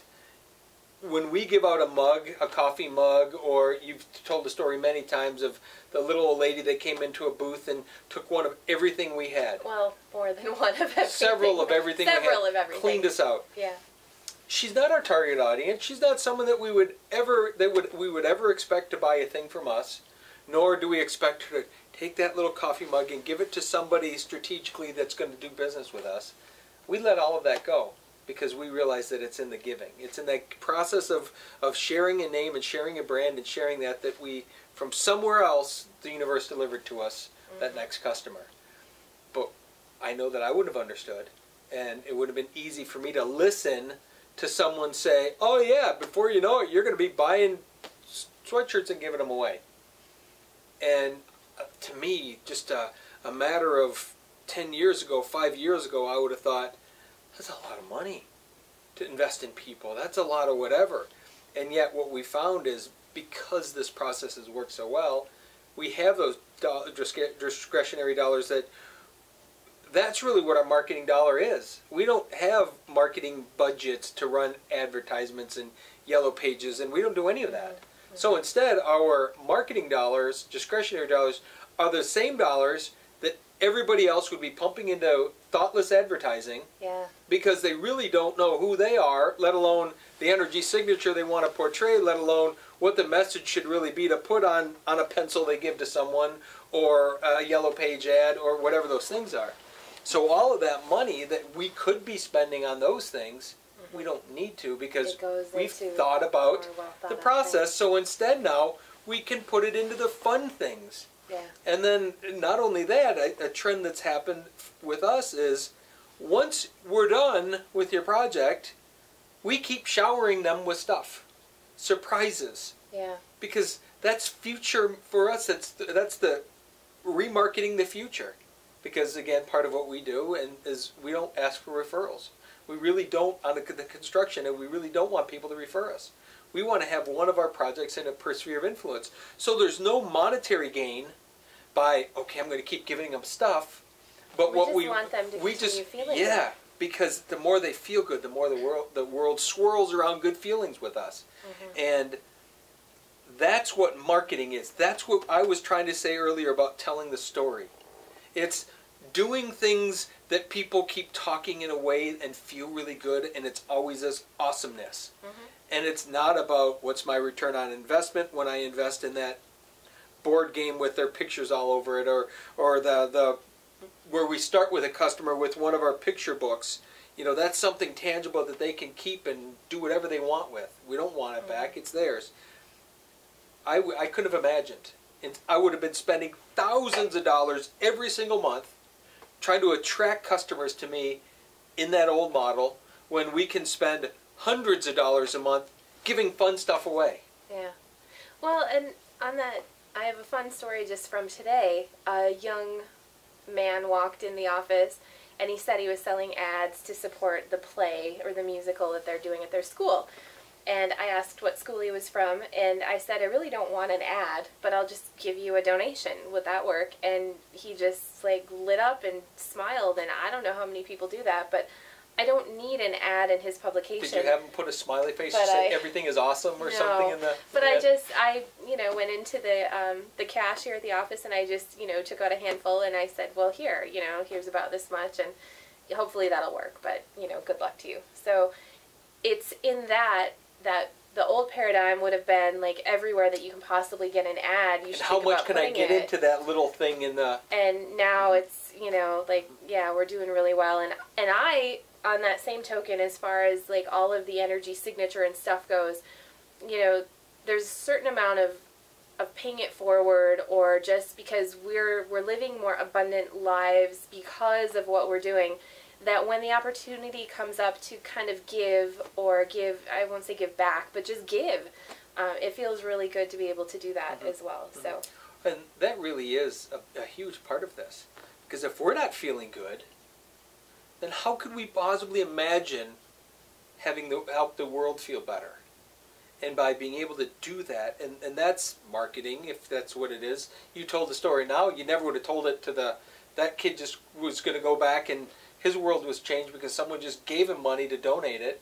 when we give out a mug, a coffee mug, or you've told the story many times of the little old lady that came into a booth and took one of everything we had. Well, more than one of everything. Several of everything we had. Several of everything. Cleaned us out. Yeah. She's not our target audience. She's not someone that we would ever expect to buy a thing from us, nor do we expect her to take that little coffee mug and give it to somebody strategically that's going to do business with us. We let all of that go because we realize that it's in the giving. It's in that process of sharing a name and sharing a brand and sharing that we, from somewhere else, the universe delivered to us that next customer. But I know that I would have understood, and it would have been easy for me to listen to someone say, oh yeah, before you know it, you're going to be buying sweatshirts and giving them away. And to me, just a matter of 10 years ago, 5 years ago, I would have thought, that's a lot of money to invest in people. That's a lot of whatever. And yet what we found is because this process has worked so well, we have those discretionary dollars that's really what our marketing dollar is. We don't have marketing budgets to run advertisements and yellow pages, and we don't do any of that. So instead, our marketing dollars, discretionary dollars, are the same dollars that everybody else would be pumping into thoughtless advertising because they really don't know who they are, let alone the energy signature they want to portray, let alone what the message should really be to put on a pencil they give to someone or a yellow page ad or whatever those things are. So all of that money that we could be spending on those things, we don't need to because we've thought about the process. So instead now, we can put it into the fun things. Yeah. And then not only that, a trend that's happened with us is once we're done with your project, we keep showering them with stuff. Surprises. Yeah. Because that's future for us. That's the remarketing the future. Because again, part of what we do is we don't ask for referrals. We really don't on the construction, and we really don't want people to refer us. We want to have one of our projects in a sphere of influence. So there's no monetary gain by, okay, I'm going to keep giving them stuff. But we want them to continue feeling good. Because the more they feel good, the more the world swirls around good feelings with us. And that's what marketing is. That's what I was trying to say earlier about telling the story. It's doing things that people keep talking in a way and feel really good, and it's always this awesomeness. And it's not about what's my return on investment when I invest in that board game with their pictures all over it, or the where we start with a customer with one of our picture books. You know, that's something tangible that they can keep and do whatever they want with. We don't want it back. It's theirs. I couldn't have imagined. I would have been spending thousands of dollars every single month trying to attract customers to me in that old model when we can spend hundreds of dollars a month giving fun stuff away. Yeah. Well, and on that, I have a fun story just from today. A young man walked in the office and he said he was selling ads to support the play or the musical that they're doing at their school. and I asked what school he was from, and I said, I really don't want an ad, but I'll just give you a donation. Would that work? And he just like lit up and smiled, and I don't know how many people do that, but I don't need an ad in his publication. Did you have him put a smiley face and say everything is awesome or something in the... But I went into the cashier at the office, and I just, took out a handful, and I said, well, here, here's about this much, and hopefully that'll work, but, good luck to you. So it's in that the old paradigm would have been like everywhere that you can possibly get an ad, you should how much can I get into that little thing in the... And now it's, like, yeah, we're doing really well, and I... On that same token, as far as like all of the energy signature and stuff goes, there's a certain amount of paying it forward, or just because we're living more abundant lives because of what we're doing, that when the opportunity comes up to kind of give, I won't say give back, but just give, it feels really good to be able to do that as well. So, and that really is a huge part of this, because if we're not feeling good, then how could we possibly imagine help the world feel better? And by being able to do that, and that's marketing, if that's what it is. You told the story now, you never would have told it to that kid just was going to go back and his world was changed because someone just gave him money to donate it.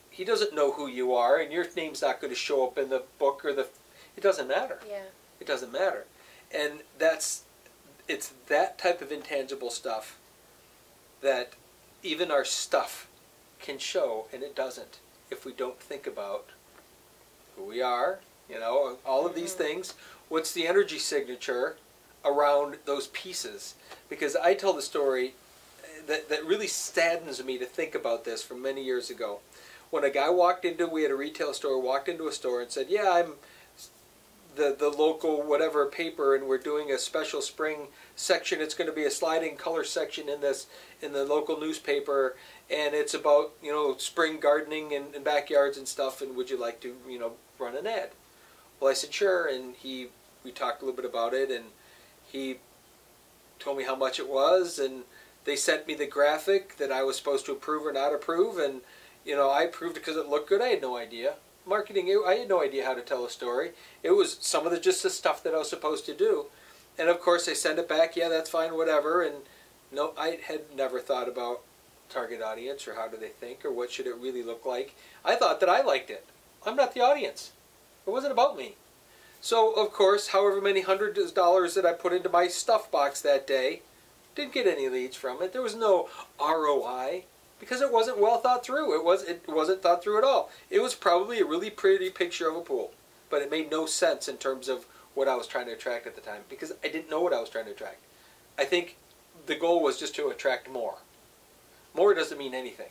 He doesn't know who you are, and your name's not going to show up in the book or it doesn't matter. Yeah. It doesn't matter. And it's that type of intangible stuff that even our stuff can show, and it doesn't if we don't think about who we are, all of these things. What's the energy signature around those pieces? Because I tell the story that really saddens me to think about this from many years ago. When a guy we had a retail store, walked into a store and said, yeah, I'm the local whatever paper, and we're doing a special spring section. It's going to be a sliding color section in the local newspaper, and it's about spring gardening and backyards and stuff, and would you like to run an ad? Well, I said sure, and we talked a little bit about it, and he told me how much it was, and they sent me the graphic that I was supposed to approve or not approve, and I approved it because it looked good. I had no idea. Marketing, I had no idea how to tell a story. It was some of just the stuff that I was supposed to do. And of course they send it back, yeah, that's fine, whatever. And no, I had never thought about target audience or how do they think or what should it really look like. I thought that I liked it. I'm not the audience. It wasn't about me. So of course, however many hundreds of dollars that I put into my stuff box that day, didn't get any leads from it. There was no ROI. Because it wasn't well thought through. It wasn't thought through at all. It was probably a really pretty picture of a pool, but it made no sense in terms of what I was trying to attract at the time because I didn't know what I was trying to attract. I think the goal was just to attract more. More doesn't mean anything.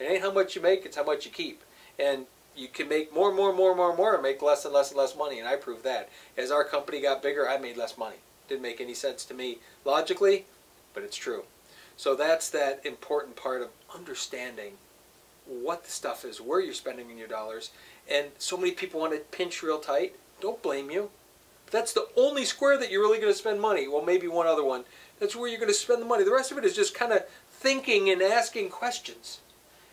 It ain't how much you make, it's how much you keep. And you can make more and make less and less and less money, and I proved that. As our company got bigger, I made less money. Didn't make any sense to me logically, but it's true. So that's that important part of understanding what the stuff is, where you're spending your dollars. And so many people want to pinch real tight. Don't blame you. But that's the only square that you're really going to spend money. Well, maybe one other one. That's where you're going to spend the money. The rest of it is just kind of thinking and asking questions.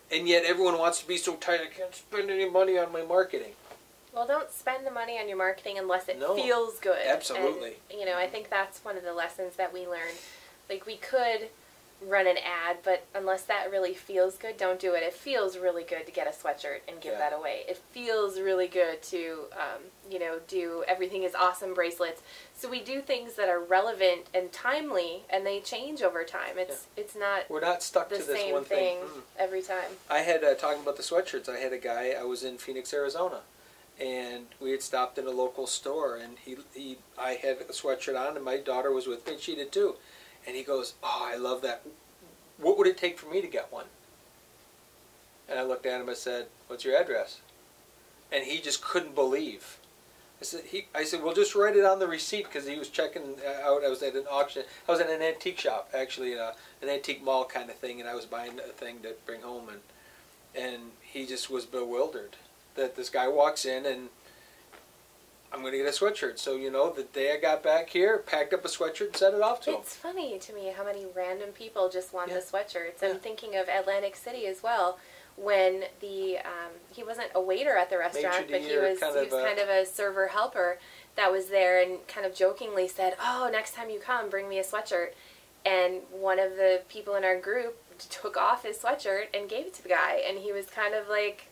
And yet everyone wants to be so tight, I can't spend any money on my marketing. Well, don't spend the money on your marketing unless it feels good. Absolutely. And, I think that's one of the lessons that we learned. Like, we could run an ad, but unless that really feels good, don't do it. It feels really good to get a sweatshirt and give that away. It feels really good to, do everything is awesome bracelets. So we do things that are relevant and timely, and they change over time. It's not we're not stuck to this same one thing every time. I had talking about the sweatshirts. I had a guy. I was in Phoenix, Arizona, and we had stopped in a local store, and I had a sweatshirt on, and my daughter was with me, and she did too. And he goes, oh, I love that. What would it take for me to get one? And I looked at him and said, what's your address? And he just couldn't believe. I said, well, just write it on the receipt, because he was checking out. I was at an auction. I was at an antique shop, actually, an antique mall kind of thing, and I was buying a thing to bring home. And he just was bewildered that this guy walks in and I'm going to get a sweatshirt. So, the day I got back here, packed up a sweatshirt and sent it off to him. It's funny to me how many random people just want the sweatshirts. I'm thinking of Atlantic City as well. when he wasn't a waiter at the restaurant, but he was kind of a server helper that was there, and kind of jokingly said, "Oh, next time you come, bring me a sweatshirt." And one of the people in our group took off his sweatshirt and gave it to the guy, and he was kind of like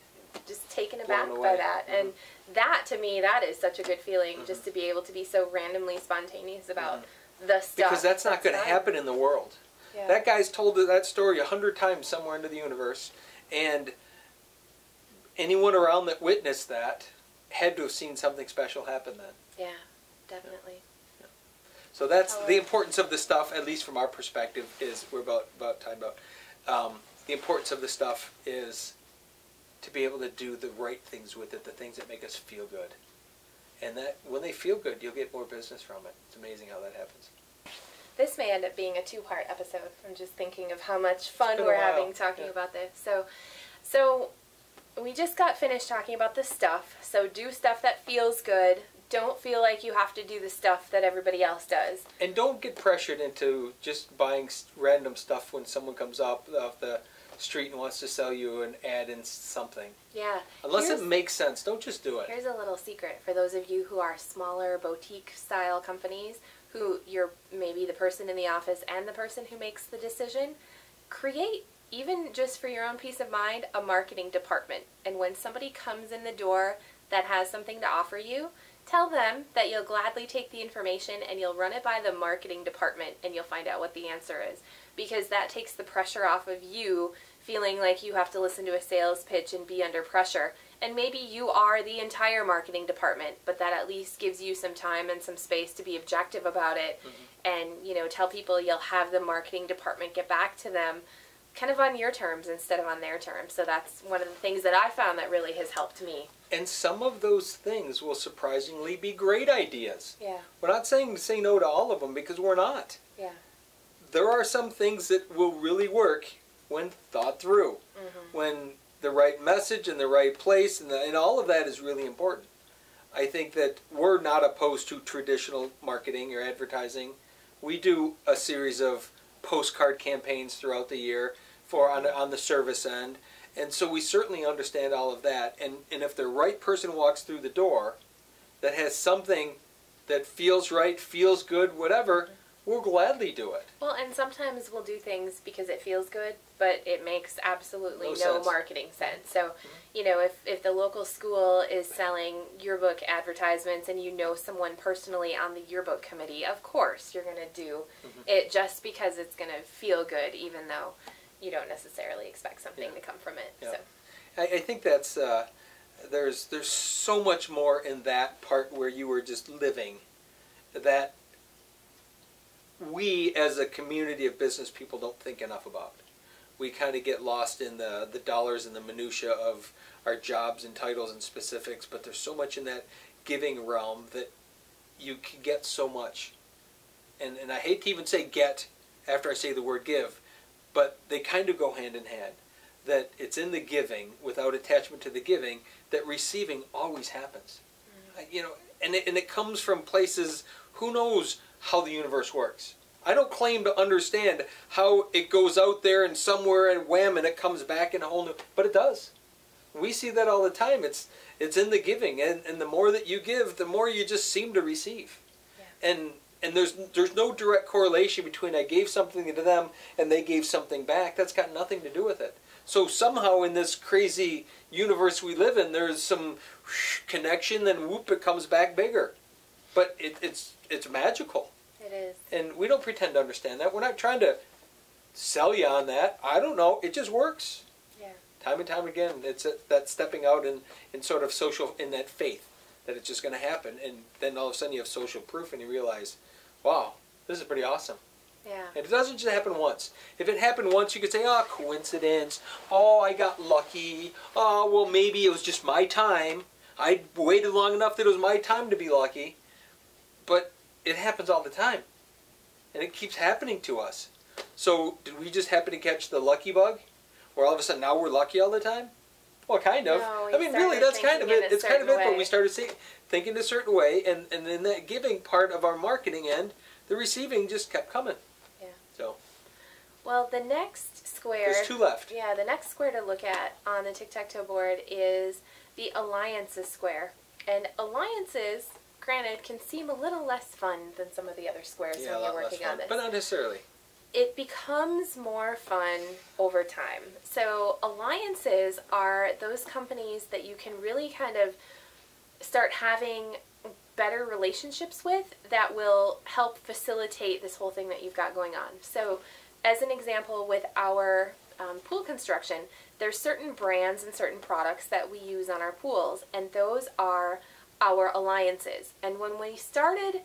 just taken aback by that. And that, to me, that is such a good feeling, just to be able to be so randomly spontaneous about the stuff. Because that's not going to happen in the world. Yeah. That guy's told that story 100 times somewhere into the universe, and anyone around that witnessed that had to have seen something special happen then. Yeah, definitely. Yeah. So that's the importance of the stuff, at least from our perspective, is we're about time about. The importance of the stuff is to be able to do the right things with it, the things that make us feel good. And that when they feel good, you'll get more business from it. It's amazing how that happens. This may end up being a 2-part episode. I'm just thinking of how much fun we're having talking about this. So we just got finished talking about the stuff. So do stuff that feels good. Don't feel like you have to do the stuff that everybody else does. And don't get pressured into just buying random stuff when someone comes off the street and wants to sell you an ad in something. Yeah. Unless it makes sense, don't just do it. Here's a little secret for those of you who are smaller boutique style companies, who you're maybe the person in the office and the person who makes the decision. Create, even just for your own peace of mind, a marketing department. And when somebody comes in the door that has something to offer you, tell them that you'll gladly take the information and you'll run it by the marketing department, and you'll find out what the answer is. Because that takes the pressure off of you feeling like you have to listen to a sales pitch and be under pressure. And maybe you are the entire marketing department, but that at least gives you some time and some space to be objective about it. And, you know, tell people you'll have the marketing department get back to them kind of on your terms instead of on their terms. So that's one of the things that I found that really has helped me. And some of those things will surprisingly be great ideas. Yeah. We're not saying to say no to all of them, because we're not. Yeah. There are some things that will really work when thought through, when the right message in the right place, and all of that is really important. I think that we're not opposed to traditional marketing or advertising. We do a series of postcard campaigns throughout the year on the service end, and so we certainly understand all of that. And if the right person walks through the door that has something that feels right, feels good, whatever, we'll gladly do it. Well, and sometimes we'll do things because it feels good, but it makes absolutely no marketing sense. So, you know, if the local school is selling yearbook advertisements and you know someone personally on the yearbook committee, of course you're going to do it just because it's going to feel good, even though you don't necessarily expect something to come from it. Yeah. So I think that's there's so much more in that part where you were just living that we as a community of business people don't think enough about. We kind of get lost in the dollars and the minutia of our jobs and titles and specifics, but there's so much in that giving realm that you can get so much. And I hate to even say get after I say the word give, but they kind of go hand in hand. That it's in the giving, without attachment to the giving, that receiving always happens. You know, and it comes from places, who knows how the universe works. I don't claim to understand how it goes out there and somewhere and wham, and it comes back in a whole new, but it does. We see that all the time. It's in the giving, and the more that you give, the more you just seem to receive. Yeah. And there's no direct correlation between I gave something to them and they gave something back. That's got nothing to do with it. So somehow in this crazy universe we live in, there's some connection, then whoop, it comes back bigger. But it's magical. It is. And we don't pretend to understand that. We're not trying to sell you on that. I don't know. It just works. Yeah. Time and time again, it's that stepping out in sort of social, in that faith that it's just going to happen. And then all of a sudden you have social proof and you realize, wow, this is pretty awesome. Yeah. And it doesn't just happen once. If it happened once, you could say, oh, coincidence. Oh, I got lucky. Oh, well, maybe it was just my time. I waited long enough that it was my time to be lucky. But it happens all the time. And it keeps happening to us. So did we just happen to catch the lucky bug? Where all of a sudden now we're lucky all the time? Well, kind of. No, I mean, really, that's kind of it. It's kind of it, way. but we started thinking a certain way, and in that giving part of our marketing end, the receiving just kept coming. Yeah. So. Well, the next square... There's 2 left. Yeah, the next square to look at on the tic-tac-toe board is the alliances square. And alliances, granted, can seem a little less fun than some of the other squares when you're working on this. But not necessarily. It becomes more fun over time. So alliances are those companies that you can really kind of start having better relationships with that will help facilitate this whole thing that you've got going on. So as an example, with our pool construction, there's certain brands and certain products that we use on our pools, and those are our alliances. And when we started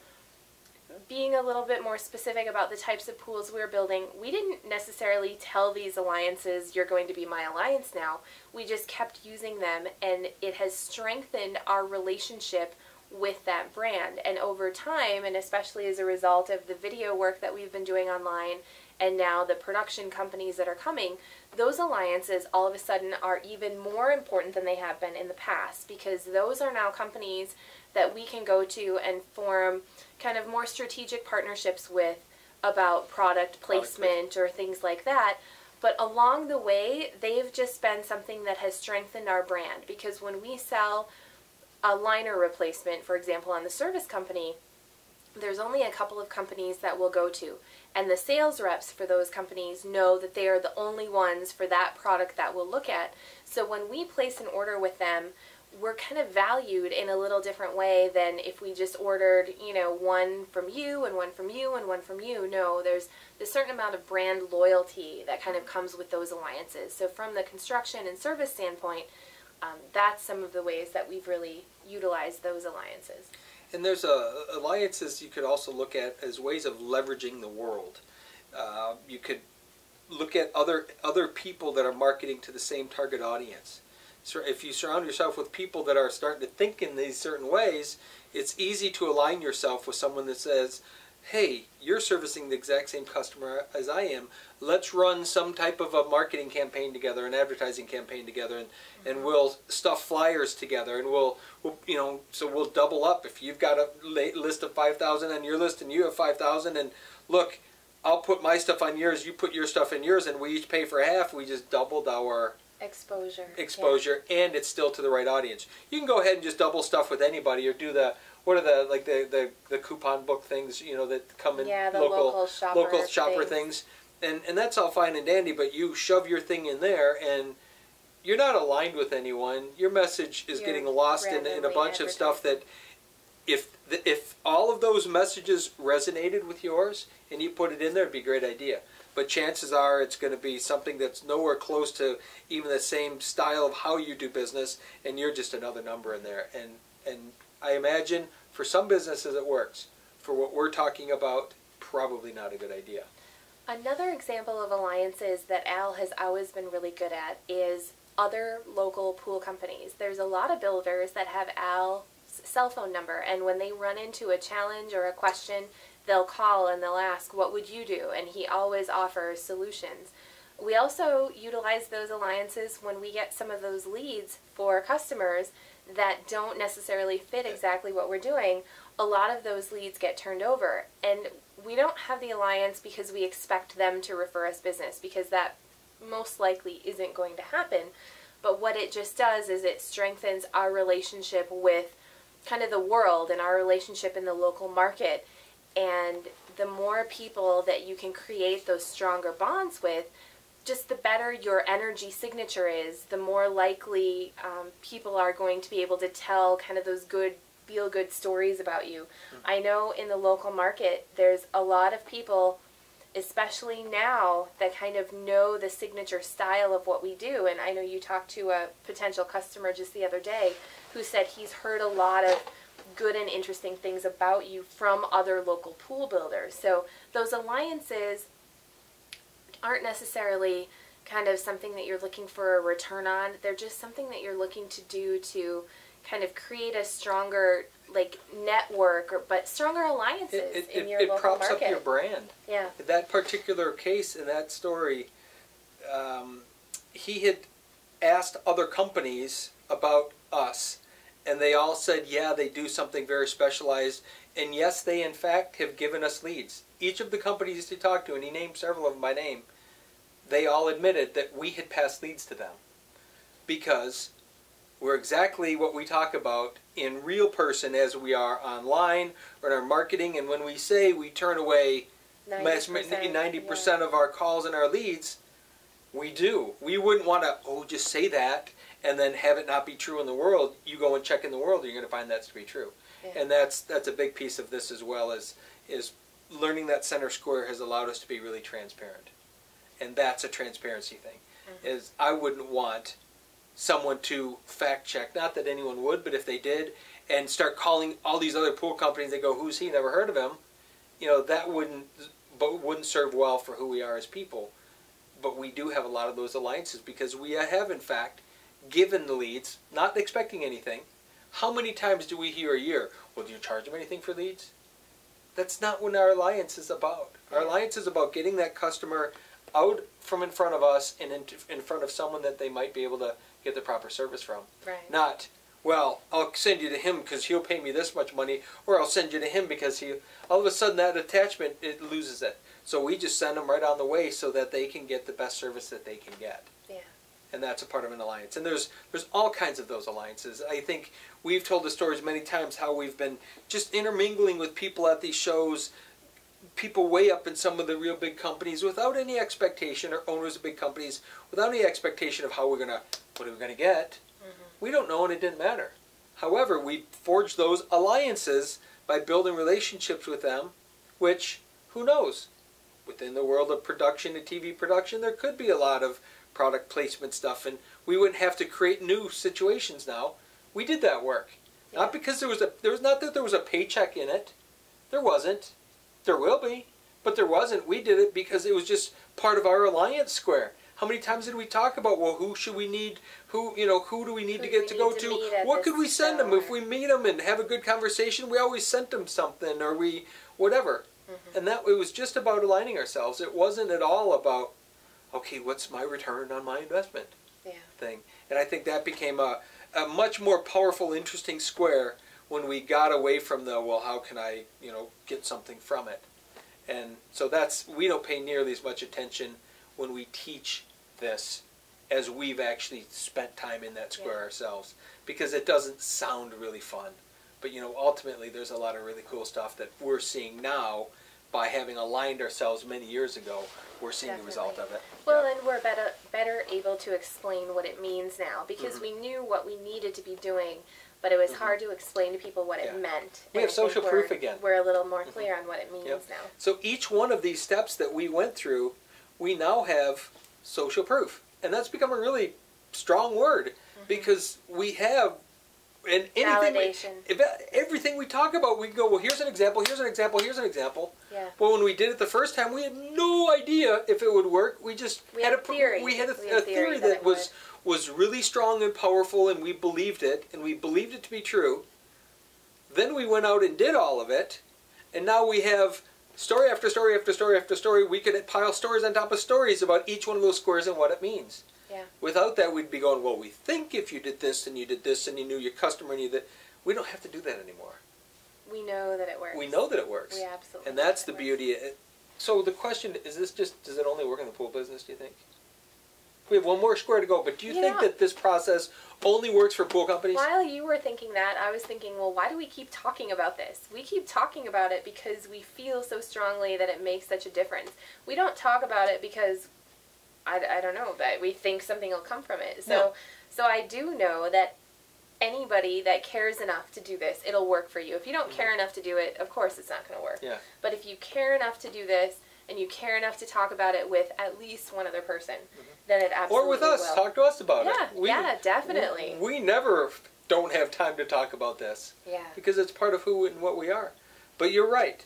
being a little bit more specific about the types of pools we were building, we didn't necessarily tell these alliances, you're going to be my alliance now. We just kept using them, and it has strengthened our relationship with that brand. And over time, and especially as a result of the video work that we've been doing online, and now the production companies that are coming, those alliances all of a sudden are even more important than they have been in the past, because those are now companies that we can go to and form kind of more strategic partnerships with about product placement or things like that. But along the way, they've just been something that has strengthened our brand, because when we sell a liner replacement, for example, on the service company, there's only a couple of companies that we'll go to, and the sales reps for those companies know that they are the only ones for that product that we'll look at. So when we place an order with them, we're kind of valued in a little different way than if we just ordered, you know, one from you and one from you and one from you. No, there's a certain amount of brand loyalty that kind of comes with those alliances. So from the construction and service standpoint, that's some of the ways that we've really utilized those alliances. And there's alliances you could also look at as ways of leveraging the world. You could look at other people that are marketing to the same target audience. So if you surround yourself with people that are starting to think in these certain ways, it's easy to align yourself with someone that says, hey, you're servicing the exact same customer as I am. Let's run some type of a marketing campaign together, an advertising campaign together, and we'll stuff flyers together, and we'll you know, so we'll double up. If you've got a list of 5,000 on your list and you have 5,000, and look, I'll put my stuff on yours, you put your stuff in yours, and we each pay for half. We just doubled our exposure, yeah. And it's still to the right audience. You can go ahead and just double stuff with anybody, or do the the coupon book things, you know, that come in, yeah, the local shopper things. And that's all fine and dandy, but you shove your thing in there and you're not aligned with anyone. Your message is getting lost in a bunch of stuff that if all of those messages resonated with yours and you put it in there, it'd be a great idea. But chances are it's going to be something that's nowhere close to even the same style of how you do business, and you're just another number in there. And I imagine for some businesses it works. For what we're talking about, probably not a good idea. Another example of alliances that Al has always been really good at is other local pool companies. There's a lot of builders that have Al's cell phone number, and when they run into a challenge or a question, they'll call and they'll ask, what would you do? And he always offers solutions. We also utilize those alliances when we get some of those leads for customers that don't necessarily fit exactly what we're doing. A lot of those leads get turned over, and we don't have the alliance because we expect them to refer us business, because that most likely isn't going to happen. But what it just does is it strengthens our relationship with kind of the world and our relationship in the local market. And the more people that you can create those stronger bonds with, just the better your energy signature is, the more likely people are going to be able to tell kind of those good, feel-good stories about you. I know in the local market there's a lot of people, especially now, that kind of know the signature style of what we do. And I know you talked to a potential customer just the other day who said he's heard a lot of good and interesting things about you from other local pool builders. So those alliances aren't necessarily kind of something that you're looking for a return on. They're just something that you're looking to do to kind of create a stronger network, but stronger alliances in your local market. It props up your brand. Yeah. In that particular case, in that story, he had asked other companies about us, and they all said, yeah, they do something very specialized, and yes, they in fact have given us leads. Each of the companies he talked to, and he named several of them by name, they all admitted that we had passed leads to them because we're exactly what we talk about in real person as we are online or in our marketing. And when we say we turn away 90% of our calls and our leads, we do. We wouldn't want to, just say that and then have it not be true in the world. You go and check in the world, you're going to find that to be true. Yeah. And that's a big piece of this as well, is learning that center square has allowed us to be really transparent. And that's a transparency thing. Is I wouldn't want someone to fact check, not that anyone would, but if they did, and start calling all these other pool companies, they go, who's he? Never heard of him. That wouldn't serve well for who we are as people. But we do have a lot of those alliances because we have, in fact, given the leads, not expecting anything. How many times do we hear a year, well, do you charge them anything for leads? That's not what our alliance is about. Our alliance is about getting that customer out from in front of us and in front of someone that they might be able to get the proper service from. Right. Not, well, I'll send you to him because he'll pay me this much money, or I'll send you to him because all of a sudden that attachment, it loses it. So we just send them right on the way so that they can get the best service that they can get. Yeah. And that's a part of an alliance. And there's all kinds of those alliances. I think we've told the stories many times how we've been just intermingling with people at these shows, people way up in some of the real big companies without any expectation, or owners of big companies without any expectation of what are we going to get. We don't know, and it didn't matter. However, we forged those alliances by building relationships with them, which, who knows? Within the world of production and TV production, there could be a lot of product placement stuff, and we wouldn't have to create new situations now. We did that work. Yeah. Not because there was not that there was a paycheck in it. There wasn't. There will be, but there wasn't. We did it because it was just part of our alliance square. How many times did we talk about, well, who should we need, who do we need to get to go to? What could we send them? If we meet them and have a good conversation, we always sent them something, or whatever. And it was just about aligning ourselves. It wasn't at all about, okay, what's my return on my investment thing. And I think that became a much more powerful, interesting square when we got away from the, well, how can I, get something from it? And so we don't pay nearly as much attention when we teach this as we've actually spent time in that square ourselves, because it doesn't sound really fun. But, ultimately there's a lot of really cool stuff that we're seeing now by having aligned ourselves many years ago. We're seeing the result of it. Well, and we're better able to explain what it means now, because we knew what we needed to be doing, but it was hard to explain to people what it meant. We have social proof again. We're a little more clear on what it means now. So each one of these steps that we went through, we now have social proof. And that's become a really strong word, because we have, and everything we talk about, we go, well, here's an example, here's an example, here's an example. Yeah. Well, when we did it the first time, we had no idea if it would work. We just had a theory. We had a theory that was really strong and powerful, and we believed it, and we believed it to be true. Then we went out and did all of it, and now we have story after story after story after story. We could pile stories on top of stories about each one of those squares and what it means. Yeah. Without that, we'd be going, well, we think if you did this and you did this and you knew your customer and you did, we don't have to do that anymore. We know that it works. We know that it works. We absolutely. And that's the beauty. So the question is, does it only work in the pool business, do you think? We have one more square to go, but do you think that this process only works for pool companies? While you were thinking that, I was thinking, well, why do we keep talking about this? We keep talking about it because we feel so strongly that it makes such a difference. We don't talk about it because, I don't know, that we think something will come from it. So I do know that anybody that cares enough to do this, it'll work for you. If you don't care enough to do it, of course it's not going to work. Yeah. But if you care enough to do this, and you care enough to talk about it with at least one other person, then it absolutely will. Or with us. Will. Talk to us about it. Yeah, definitely. We never don't have time to talk about this. Yeah. Because it's part of who and what we are. But you're right.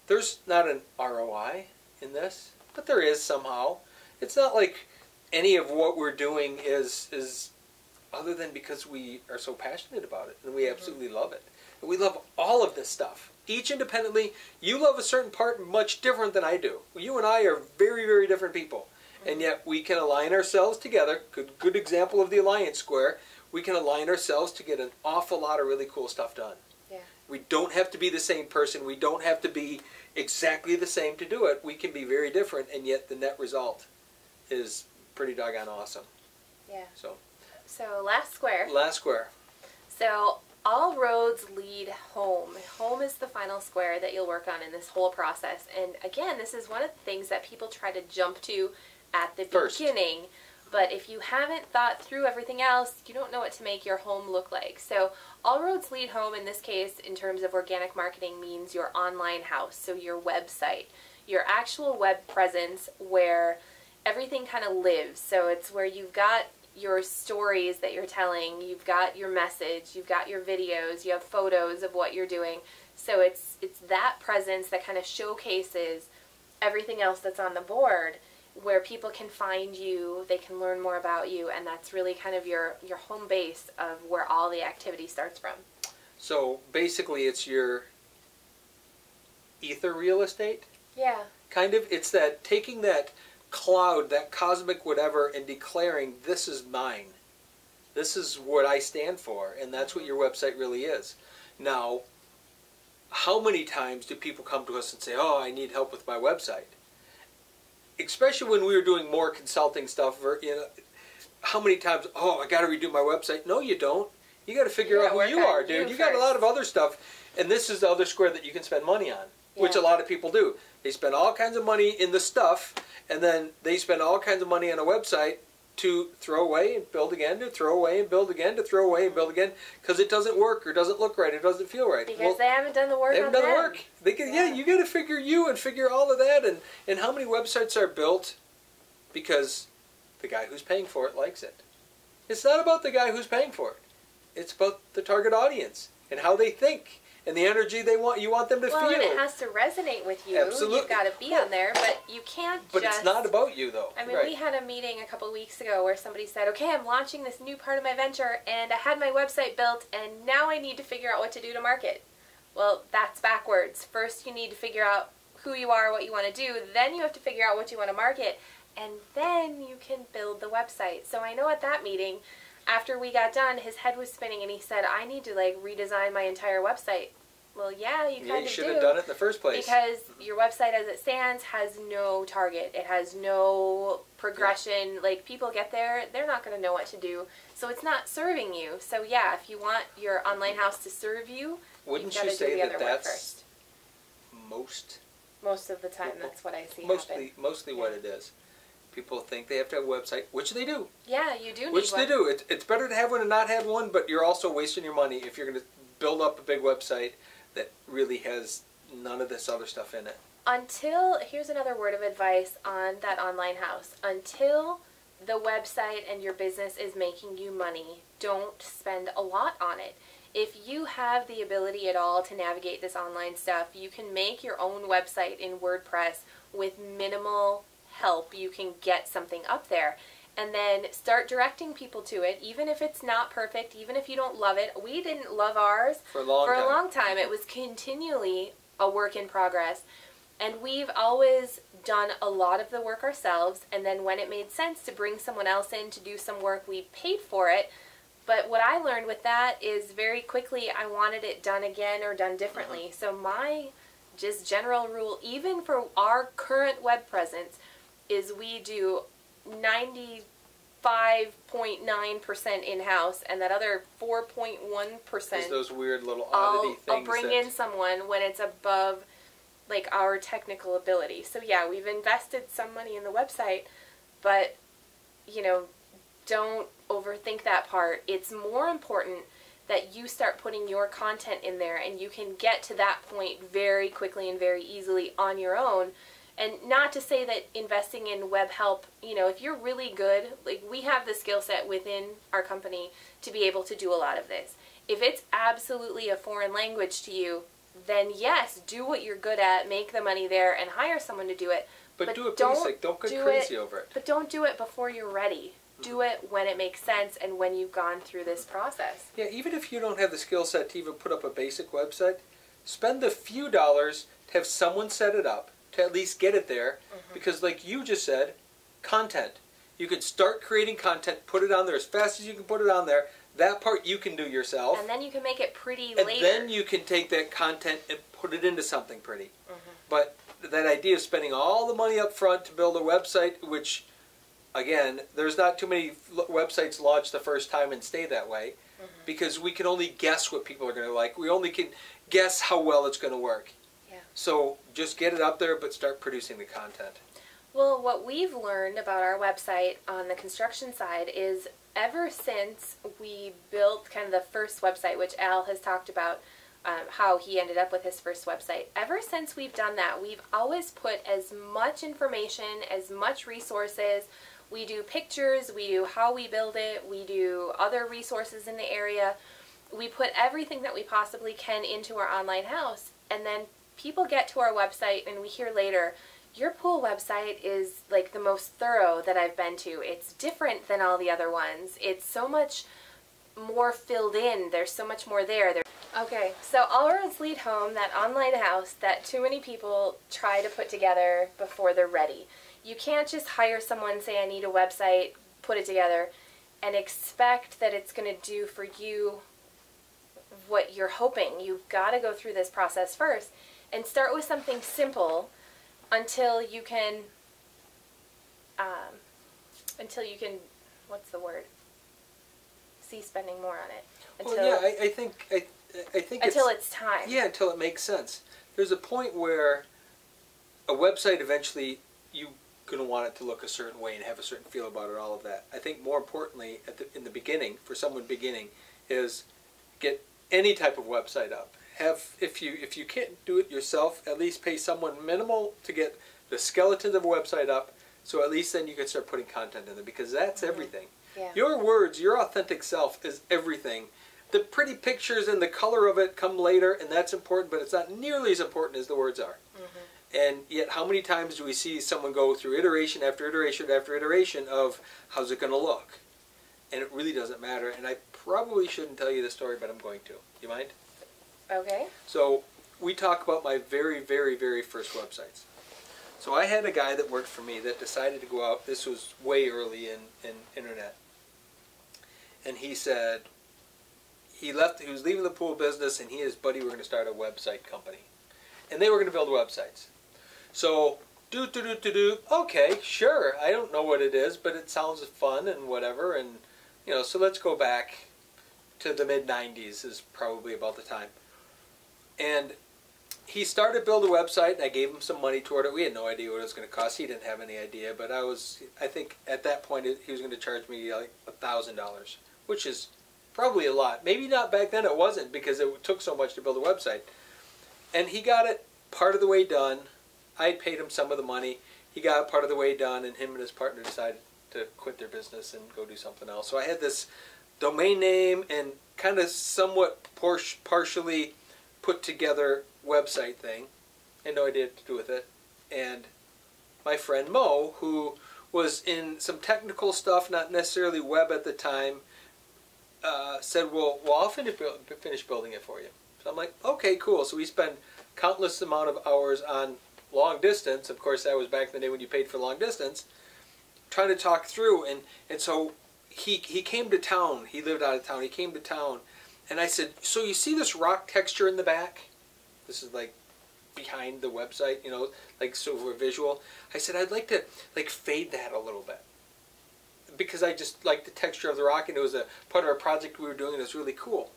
There's not an ROI in this, but there is somehow. It's not like any of what we're doing is other than because we are so passionate about it, and we absolutely love it. And we love all of this stuff. Each independently, you love a certain part much different than I do. You and I are very, very different people. And yet we can align ourselves together. Good example of the alliance square. We can align ourselves to get an awful lot of really cool stuff done. Yeah. We don't have to be the same person. We don't have to be exactly the same to do it. We can be very different, and yet the net result is pretty doggone awesome. Yeah. So last square. last square. So all roads lead home. Home is the final square that you'll work on in this whole process. And again, this is one of the things that people try to jump to at the beginning. But if you haven't thought through everything else, you don't know what to make your home look like. So all roads lead home in this case, in terms of organic marketing, means your online house, so your website, your actual web presence where everything kind of lives. So it's where you've got your stories that you're telling, you've got your message, you've got your videos, you have photos of what you're doing. So it's that presence that kind of showcases everything else that's on the board, where people can find you, they can learn more about you, and that's really kind of your home base of where all the activity starts from. So basically it's your ether real estate? Yeah. Kind of. It's that taking that cloud, that cosmic whatever, and declaring, this is mine. This is what I stand for, and that's what your website really is. Now, how many times do people come to us and say, oh, I need help with my website? Especially when we were doing more consulting stuff, or, you know, how many times, oh, I got to redo my website. No, you don't. You got to figure out who you are, dude. You got a lot of other stuff, and this is the other square that you can spend money on, which a lot of people do. They spend all kinds of money in the stuff, and then they spend all kinds of money on a website to throw away and build again, to throw away and build again, to throw away and build again, because it doesn't work or doesn't look right, it doesn't feel right. Because they haven't done the work. They haven't done the work. They can, you got to figure you and figure all of that, and how many websites are built because the guy who's paying for it likes it. It's not about the guy who's paying for it. It's about the target audience and how they think and the energy you want them to feel. Well, and it has to resonate with you. Absolutely. You've got to be on there, but you can't But it's not about you, though. I mean, we had a meeting a couple weeks ago where somebody said, okay, I'm launching this new part of my venture, and I had my website built, and now I need to figure out what to do to market. Well, that's backwards. First, you need to figure out who you are, what you want to do. Then you have to figure out what you want to market, and then you can build the website. So I know at that meeting, after we got done, his head was spinning, and he said, I need to, like, redesign my entire website. Well, yeah, you kind of do. You should have done it in the first place. Because your website as it stands has no target. It has no progression. Like, people get there, they're not going to know what to do. So it's not serving you. So, yeah, if you want your online house to serve you, wouldn't you've got to do the other work first. Most of the time, that's what I see happen. Mostly what it is. People think they have to have a website, which they do. Yeah, you do need one. Which they do. It's better to have one and not have one, but you're also wasting your money if you're going to build up a big website that really has none of this other stuff in it. Here's another word of advice on that online house. Until the website and your business is making you money, don't spend a lot on it. If you have the ability at all to navigate this online stuff, you can make your own website in WordPress with minimal help. You can get something up there. And then start directing people to it, even if it's not perfect, even if you don't love it. We didn't love ours for a long time. It was continually a work in progress. And we've always done a lot of the work ourselves, and then when it made sense to bring someone else in to do some work, we paid for it. But what I learned with that is very quickly I wanted it done again or done differently. So my just general rule, even for our current web presence, is we do 95.9% in-house, and that other 4.1% is those weird little oddity things. I'll bring in someone when it's above like our technical ability. So yeah, we've invested some money in the website, but you know, don't overthink that part. It's more important that you start putting your content in there, and you can get to that point very quickly and very easily on your own. And not to say that investing in web help, you know, if you're really good, like we have the skill set within our company to be able to do a lot of this. If it's absolutely a foreign language to you, then yes, do what you're good at, make the money there, and hire someone to do it. But do it basic. Don't go crazy over it. But don't do it before you're ready. Do it when it makes sense and when you've gone through this process. Yeah, even if you don't have the skill set to even put up a basic website, spend the few dollars to have someone set it up, to at least get it there, because like you just said, content. You can start creating content, put it on there as fast as you can put it on there. That part you can do yourself. And then you can make it pretty and later. Then you can take that content and put it into something pretty. But that idea of spending all the money up front to build a website, which again, there's not too many websites launched the first time and stay that way, because we can only guess what people are going to like. We only can guess how well it's going to work. Yeah. So just get it up there, but start producing the content. Well, what we've learned about our website on the construction side is ever since we built kind of the first website, which Al has talked about, how he ended up with his first website. Ever since we've done that, we've always put as much information, as much resources. We do pictures, we do how we build it, we do other resources in the area. We put everything that we possibly can into our online house, and then people get to our website and we hear later, your pool website is like the most thorough that I've been to. It's different than all the other ones. It's so much more filled in. There's so much more there. Okay, so all roads lead home, that online house that too many people try to put together before they're ready. You can't just hire someone, say I need a website, put it together, and expect that it's going to do for you what you're hoping. You've got to go through this process first and start with something simple until you can, what's the word? See spending more on it. Until, well, yeah, I think until it's time. Yeah, until it makes sense. There's a point where a website eventually you're going to want it to look a certain way and have a certain feel about it, all of that. I think more importantly, in the beginning, for someone beginning, is get any type of website up. If you can't do it yourself, at least pay someone minimal to get the skeleton of a website up, so at least then you can start putting content in there, because that's everything. Yeah. Your words, your authentic self is everything. The pretty pictures and the color of it come later, and that's important, but it's not nearly as important as the words are. And yet, how many times do we see someone go through iteration after iteration after iteration of how's it going to look? And it really doesn't matter, and I probably shouldn't tell you the story, but I'm going to. You mind? Okay. So, we talk about my very, very, very first websites. So I had a guy that worked for me that decided to go out, this was way early in internet, and he said, he was leaving the pool business, and he and his buddy were going to start a website company. And they were going to build websites. So, okay, sure, I don't know what it is, but it sounds fun and whatever, and, so let's go back to the mid-90s is probably about the time. And he started building a website, and I gave him some money toward it. We had no idea what it was going to cost. He didn't have any idea, but I think at that point he was going to charge me like $1,000, which is probably a lot. Maybe not back then, it wasn't, because it took so much to build a website. And he got it part of the way done. I paid him some of the money. He got it part of the way done, and him and his partner decided to quit their business and go do something else. So I had this domain name and kind of somewhat partially put together website thing. I had no idea what to do with it. And my friend Mo, who was in some technical stuff, not necessarily web at the time, said, well, I'll finish building it for you. So I'm like, okay, cool. So we spent countless amount of hours on long distance. Of course, that was back in the day when you paid for long distance, trying to talk through. And so he came to town. He lived out of town. He came to town. And I said, so you see this rock texture in the back? This is like behind the website, like so for visual. I said, I'd like to fade that a little bit, because I just like the texture of the rock, and it was a part of a project we were doing, and it was really cool.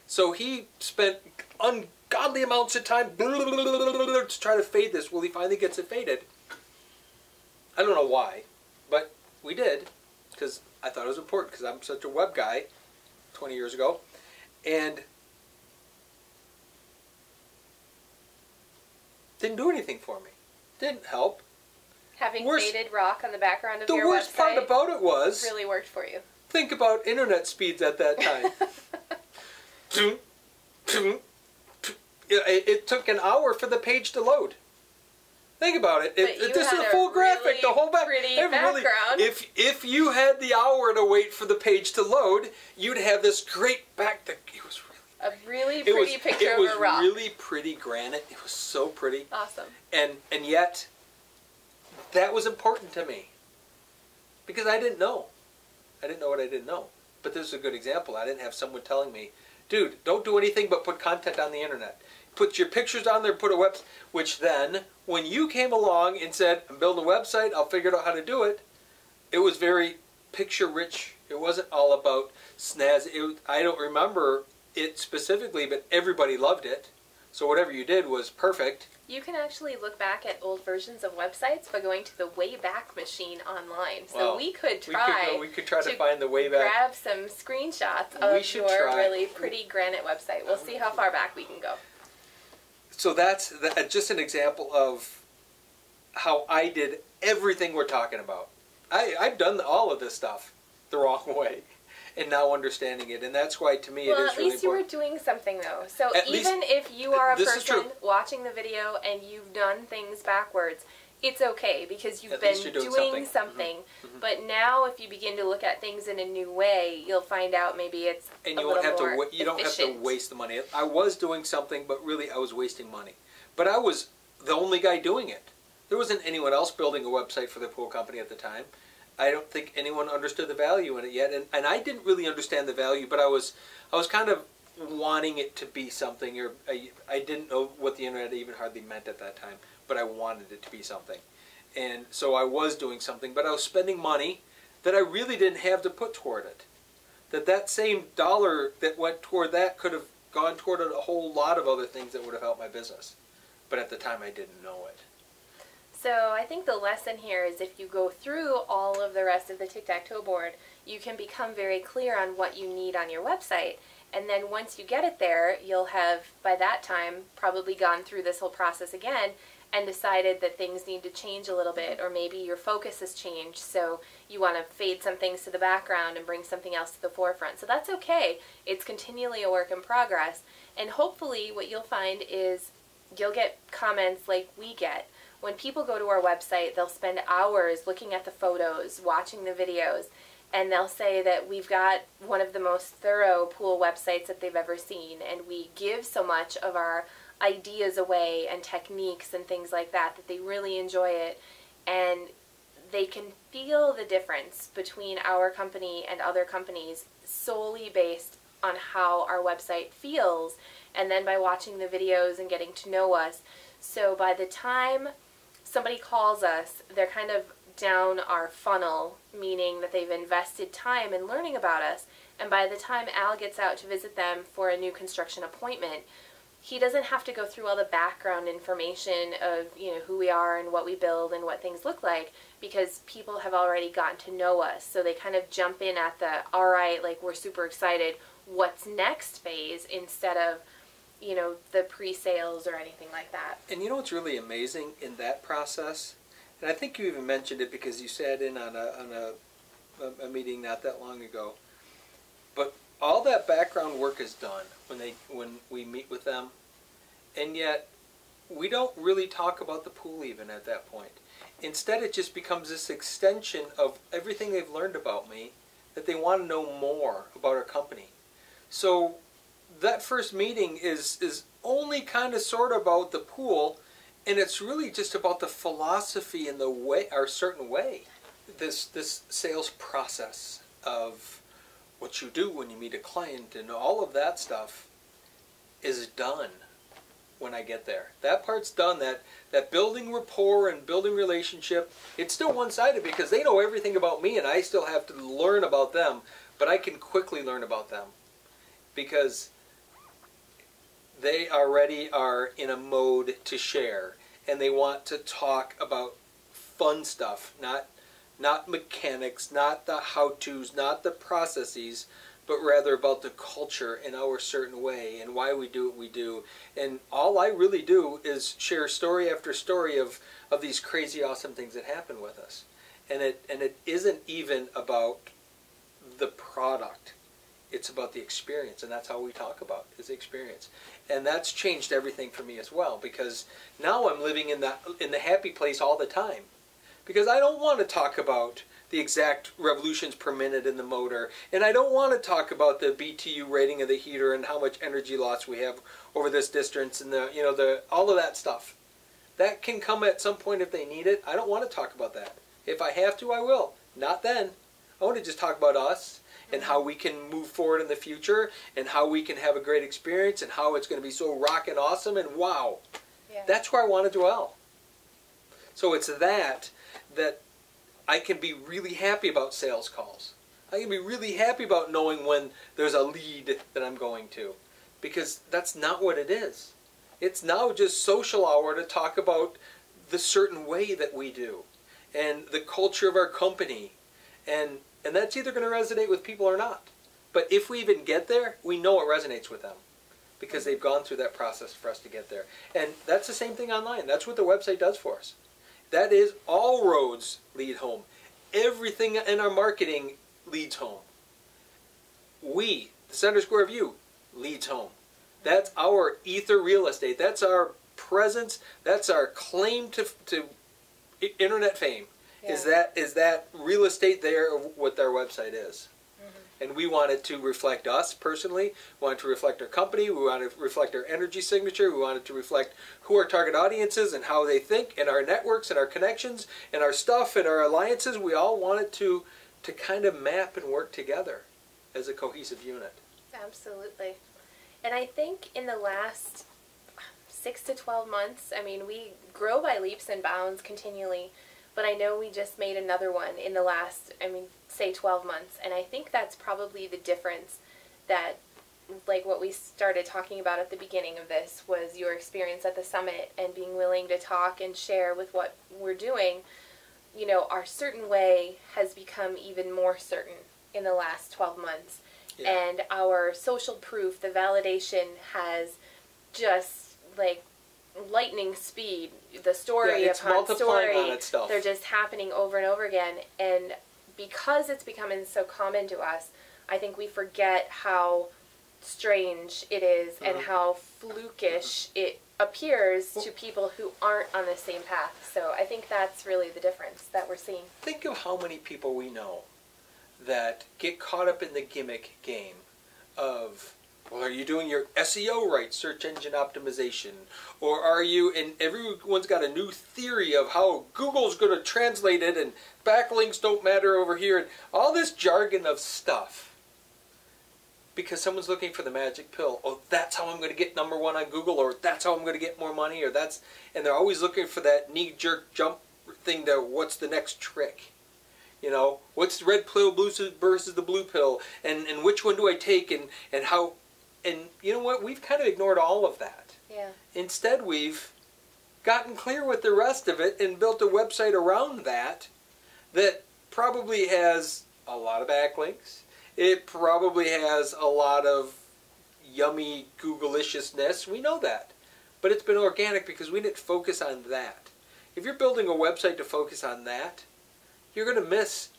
So he spent ungodly amounts of time to try to fade this. Well, he finally gets it faded. I don't know why, but we did, because I thought it was important, because I'm such a web guy 20 years ago. And didn't do anything for me. Didn't help. Having faded rock on the background of your website. The worst part about it was, really worked for you. Think about internet speeds at that time. It took an hour for the page to load. Think about it. This is a full graphic. Really the whole background. If you had the hour to wait for the page to load, you'd have this great back. It was really pretty picture of a rock. It was really pretty granite. It was so pretty. Awesome. And yet, that was important to me, because I didn't know. I didn't know what I didn't know. But this is a good example. I didn't have someone telling me, dude, don't do anything but put content on the internet. Put your pictures on there, put a website. Which then, when you came along and said, I'm building a website, I'll figure out how to do it, it was very picture rich. It wasn't all about snazzy. I don't remember it specifically, but everybody loved it. So whatever you did was perfect. You can actually look back at old versions of websites by going to the Wayback Machine online. So Well, we could try. We could try to find the Wayback. Grab some screenshots of your really pretty granite website. We'll see how far back we can go. So that's just an example of how I did everything we're talking about. I've done all of this stuff the wrong way, and now understanding it, and that's why to me it is really important. Well, at least you were doing something though. So even if you are a person watching the video and you've done things backwards, it's okay because you've been doing something. Mm-hmm. But now, if you begin to look at things in a new way, you'll find out maybe it's and you won't have to. You don't have to waste the money. I was doing something, but really I was wasting money. But I was the only guy doing it. There wasn't anyone else building a website for the pool company at the time. I don't think anyone understood the value in it yet, and I didn't really understand the value, but I was kind of wanting it to be something, or I didn't know what the internet even hardly meant at that time, but I wanted it to be something. And so I was doing something, but I was spending money that I really didn't have to put toward it. That same dollar that went toward that could have gone toward a whole lot of other things that would have helped my business. But at the time I didn't know it. So I think the lesson here is if you go through all of the rest of the Tic-Tac-Toe board, you can become very clear on what you need on your website. And then once you get it there, you'll have, by that time, probably gone through this whole process again and decided that things need to change a little bit, or maybe your focus has changed, so you want to fade some things to the background and bring something else to the forefront. So that's okay. It's continually a work in progress. And hopefully what you'll find is you'll get comments like we get. When people go to our website, they'll spend hours looking at the photos, watching the videos, and they'll say that we've got one of the most thorough pool websites that they've ever seen, and we give so much of our ideas away and techniques and things like that that they really enjoy it, and they can feel the difference between our company and other companies solely based on how our website feels, and then by watching the videos and getting to know us. So by the time somebody calls us, they're kind of down our funnel, meaning that they've invested time in learning about us, and by the time Al gets out to visit them for a new construction appointment, he doesn't have to go through all the background information of, you know, who we are and what we build and what things look like, because people have already gotten to know us. So they kind of jump in at the, all right, like, we're super excited, what's next phase, instead of, you know, the pre-sales or anything like that. And you know what's really amazing in that process? And I think you even mentioned it because you sat in on a meeting not that long ago. But all that background work is done when we meet with them, and yet we don't really talk about the pool even at that point. Instead, it just becomes this extension of everything they've learned about me, that they want to know more about our company. So that first meeting is only kind of sort of about the pool, and it's really just about the philosophy and the way, our certain way. This sales process of what you do when you meet a client and all of that stuff is done when I get there. That part's done. That building rapport and building relationship, it's still one-sided because they know everything about me and I still have to learn about them, but I can quickly learn about them because they already are in a mode to share, and they want to talk about fun stuff, not mechanics, not the how-tos, not the processes, but rather about the culture in our certain way and why we do what we do. And all I really do is share story after story of these crazy awesome things that happen with us. And it isn't even about the product. It's about the experience, and that's how we talk about is the experience. And that's changed everything for me as well, because now I'm living in the happy place all the time. Because I don't want to talk about the exact revolutions per minute in the motor, and I don't want to talk about the BTU rating of the heater and how much energy loss we have over this distance and all of that stuff. That can come at some point if they need it. I don't want to talk about that. If I have to, I will. Not then. I want to just talk about us and how we can move forward in the future and how we can have a great experience and how it's going to be so rockin' awesome and wow. Yeah. That's where I want to dwell. So it's that I can be really happy about sales calls. I can be really happy about knowing when there's a lead that I'm going to, because that's not what it is. It's now just social hour to talk about the certain way that we do and the culture of our company, and that's either going to resonate with people or not. But if we even get there, we know it resonates with them because they've gone through that process for us to get there. And that's the same thing online. That's what the website does for us. That is, all roads lead home. Everything in our marketing leads home. We, the Center Square View, leads home. That's our ether real estate. That's our presence. That's our claim to internet fame. Yeah. Is that real estate there of what our website is. And we want it to reflect us personally. We want it to reflect our company. We want it to reflect our energy signature. We want it to reflect who our target audience is and how they think, and our networks and our connections and our stuff and our alliances. We all want it to kind of map and work together as a cohesive unit. Absolutely. And I think in the last 6 to 12 months, I mean, we grow by leaps and bounds continually. But I know we just made another one in the last, say 12 months. And I think that's probably the difference that, like what we started talking about at the beginning of this, was your experience at the summit and being willing to talk and share with what we're doing. You know, our certain way has become even more certain in the last 12 months. Yeah. And our social proof, the validation, has just, like, lightning speed, the story upon story, on itself. They're just happening over and over again. And because it's becoming so common to us, I think we forget how strange it is and how flukish it appears to people who aren't on the same path. So I think that's really the difference that we're seeing. Think of how many people we know that get caught up in the gimmick game of, well, are you doing your SEO right, search engine optimization? Or are you, and everyone's got a new theory of how Google's going to translate it, and backlinks don't matter over here, and all this jargon of stuff. Because someone's looking for the magic pill. Oh, that's how I'm going to get #1 on Google, or that's how I'm going to get more money, or that's, and they're always looking for that knee-jerk jump thing to what's the next trick. You know, what's the red pill versus the blue pill, and which one do I take, and how. And you know what? We've kind of ignored all of that. Yeah. Instead, we've gotten clear with the rest of it and built a website around that probably has a lot of backlinks. It probably has a lot of yummy Google-iciousness. We know that. But it's been organic because we didn't focus on that. If you're building a website to focus on that, you're going to miss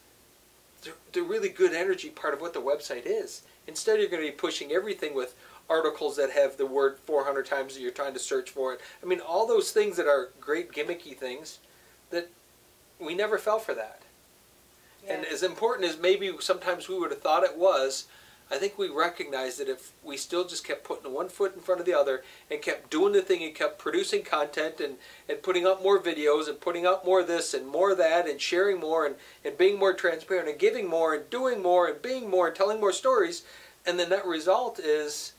the really good energy part of what the website is. Instead, you're going to be pushing everything with articles that have the word 400 times that you're trying to search for it. I mean, all those things that are great gimmicky things that we never fell for that. Yeah. And as important as maybe sometimes we would have thought it was, I think we recognized that if we still just kept putting one foot in front of the other and kept doing the thing and kept producing content and putting up more videos and putting up more of this and more of that and sharing more and being more transparent and giving more and doing more and being more and telling more stories, and then that result is,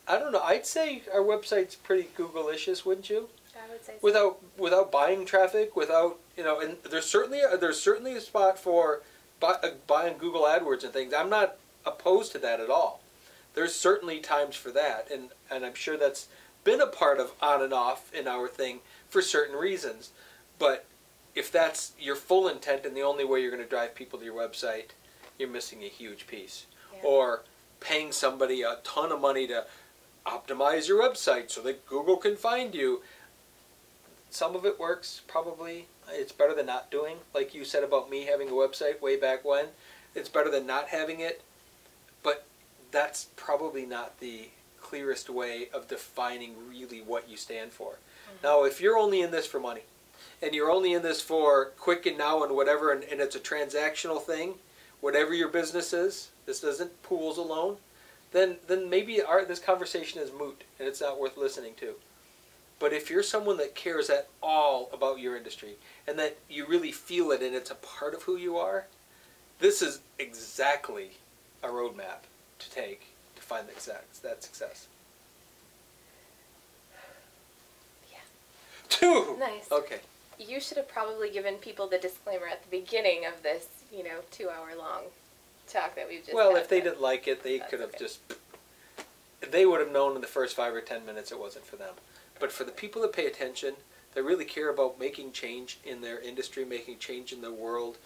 I don't know, I'd say our website's pretty Google-icious, wouldn't you? I would say so. Without buying traffic, without, you know, and there's certainly a spot for buying Google AdWords and things. I'm not opposed to that at all. There's certainly times for that, and I'm sure that's been a part of on and off in our thing for certain reasons. But if that's your full intent and the only way you're going to drive people to your website, you're missing a huge piece. Yeah. Or paying somebody a ton of money to optimize your website so that Google can find you. Some of it works, probably. It's better than not doing. Like you said about me having a website way back when. It's better than not having it. But that's probably not the clearest way of defining really what you stand for. Mm-hmm. Now, if you're only in this for money, and you're only in this for quick and now and whatever, and it's a transactional thing, whatever your business is, this isn't pools alone, then maybe this conversation is moot, and it's not worth listening to. But if you're someone that cares at all about your industry, and that you really feel it and it's a part of who you are, this is exactly a roadmap to take to find that success. Yeah. 2! Nice. Okay. you should have probably given people the disclaimer at the beginning of this, 2-hour long talk that we've just Well, had, if they didn't like it, they could have just... They would have known in the first 5 or 10 minutes it wasn't for them. But for the people that pay attention, that really care about making change in their industry, making change in their world,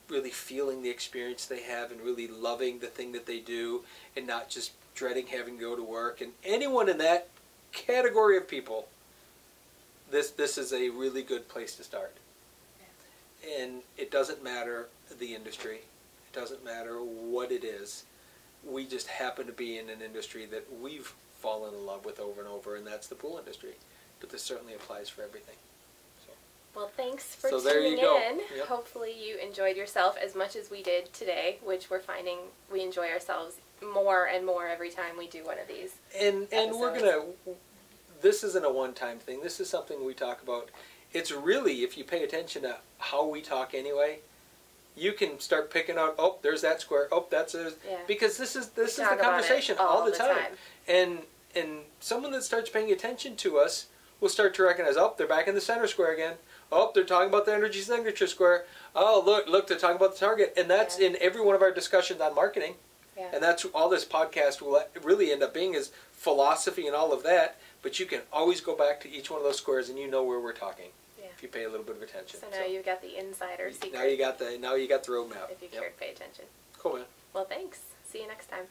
really feeling the experience they have and really loving the thing that they do and not just dreading having to go to work, and anyone in that category of people, this is a really good place to start. Yeah. And it doesn't matter the industry. It doesn't matter what it is. We just happen to be in an industry that we've fallen in love with over and over, and that's the pool industry. But this certainly applies for everything. So. Well, thanks for there tuning you go. in. Yep. Hopefully you enjoyed yourself as much as we did today, which we're finding we enjoy ourselves more and more every time we do one of these. And we're gonna. This isn't a one-time thing. This is something we talk about. It's really, if you pay attention to how we talk anyway, you can start picking out. Oh, there's that square. Oh, that's a. Yeah. Because this is the conversation all the time. And someone that starts paying attention to us will start to recognize. Oh, they're back in the center square again. Oh, they're talking about the energy signature square. Oh, look, they're talking about the target. And that's in every one of our discussions on marketing. Yeah. And that's all this podcast will really end up being, is philosophy and all of that. But you can always go back to each one of those squares, and you know where we're talking. Yeah. If you pay a little bit of attention. So now you've got the insider secret. Now you got the roadmap. If you care to pay attention. Cool, man. Well, thanks. See you next time.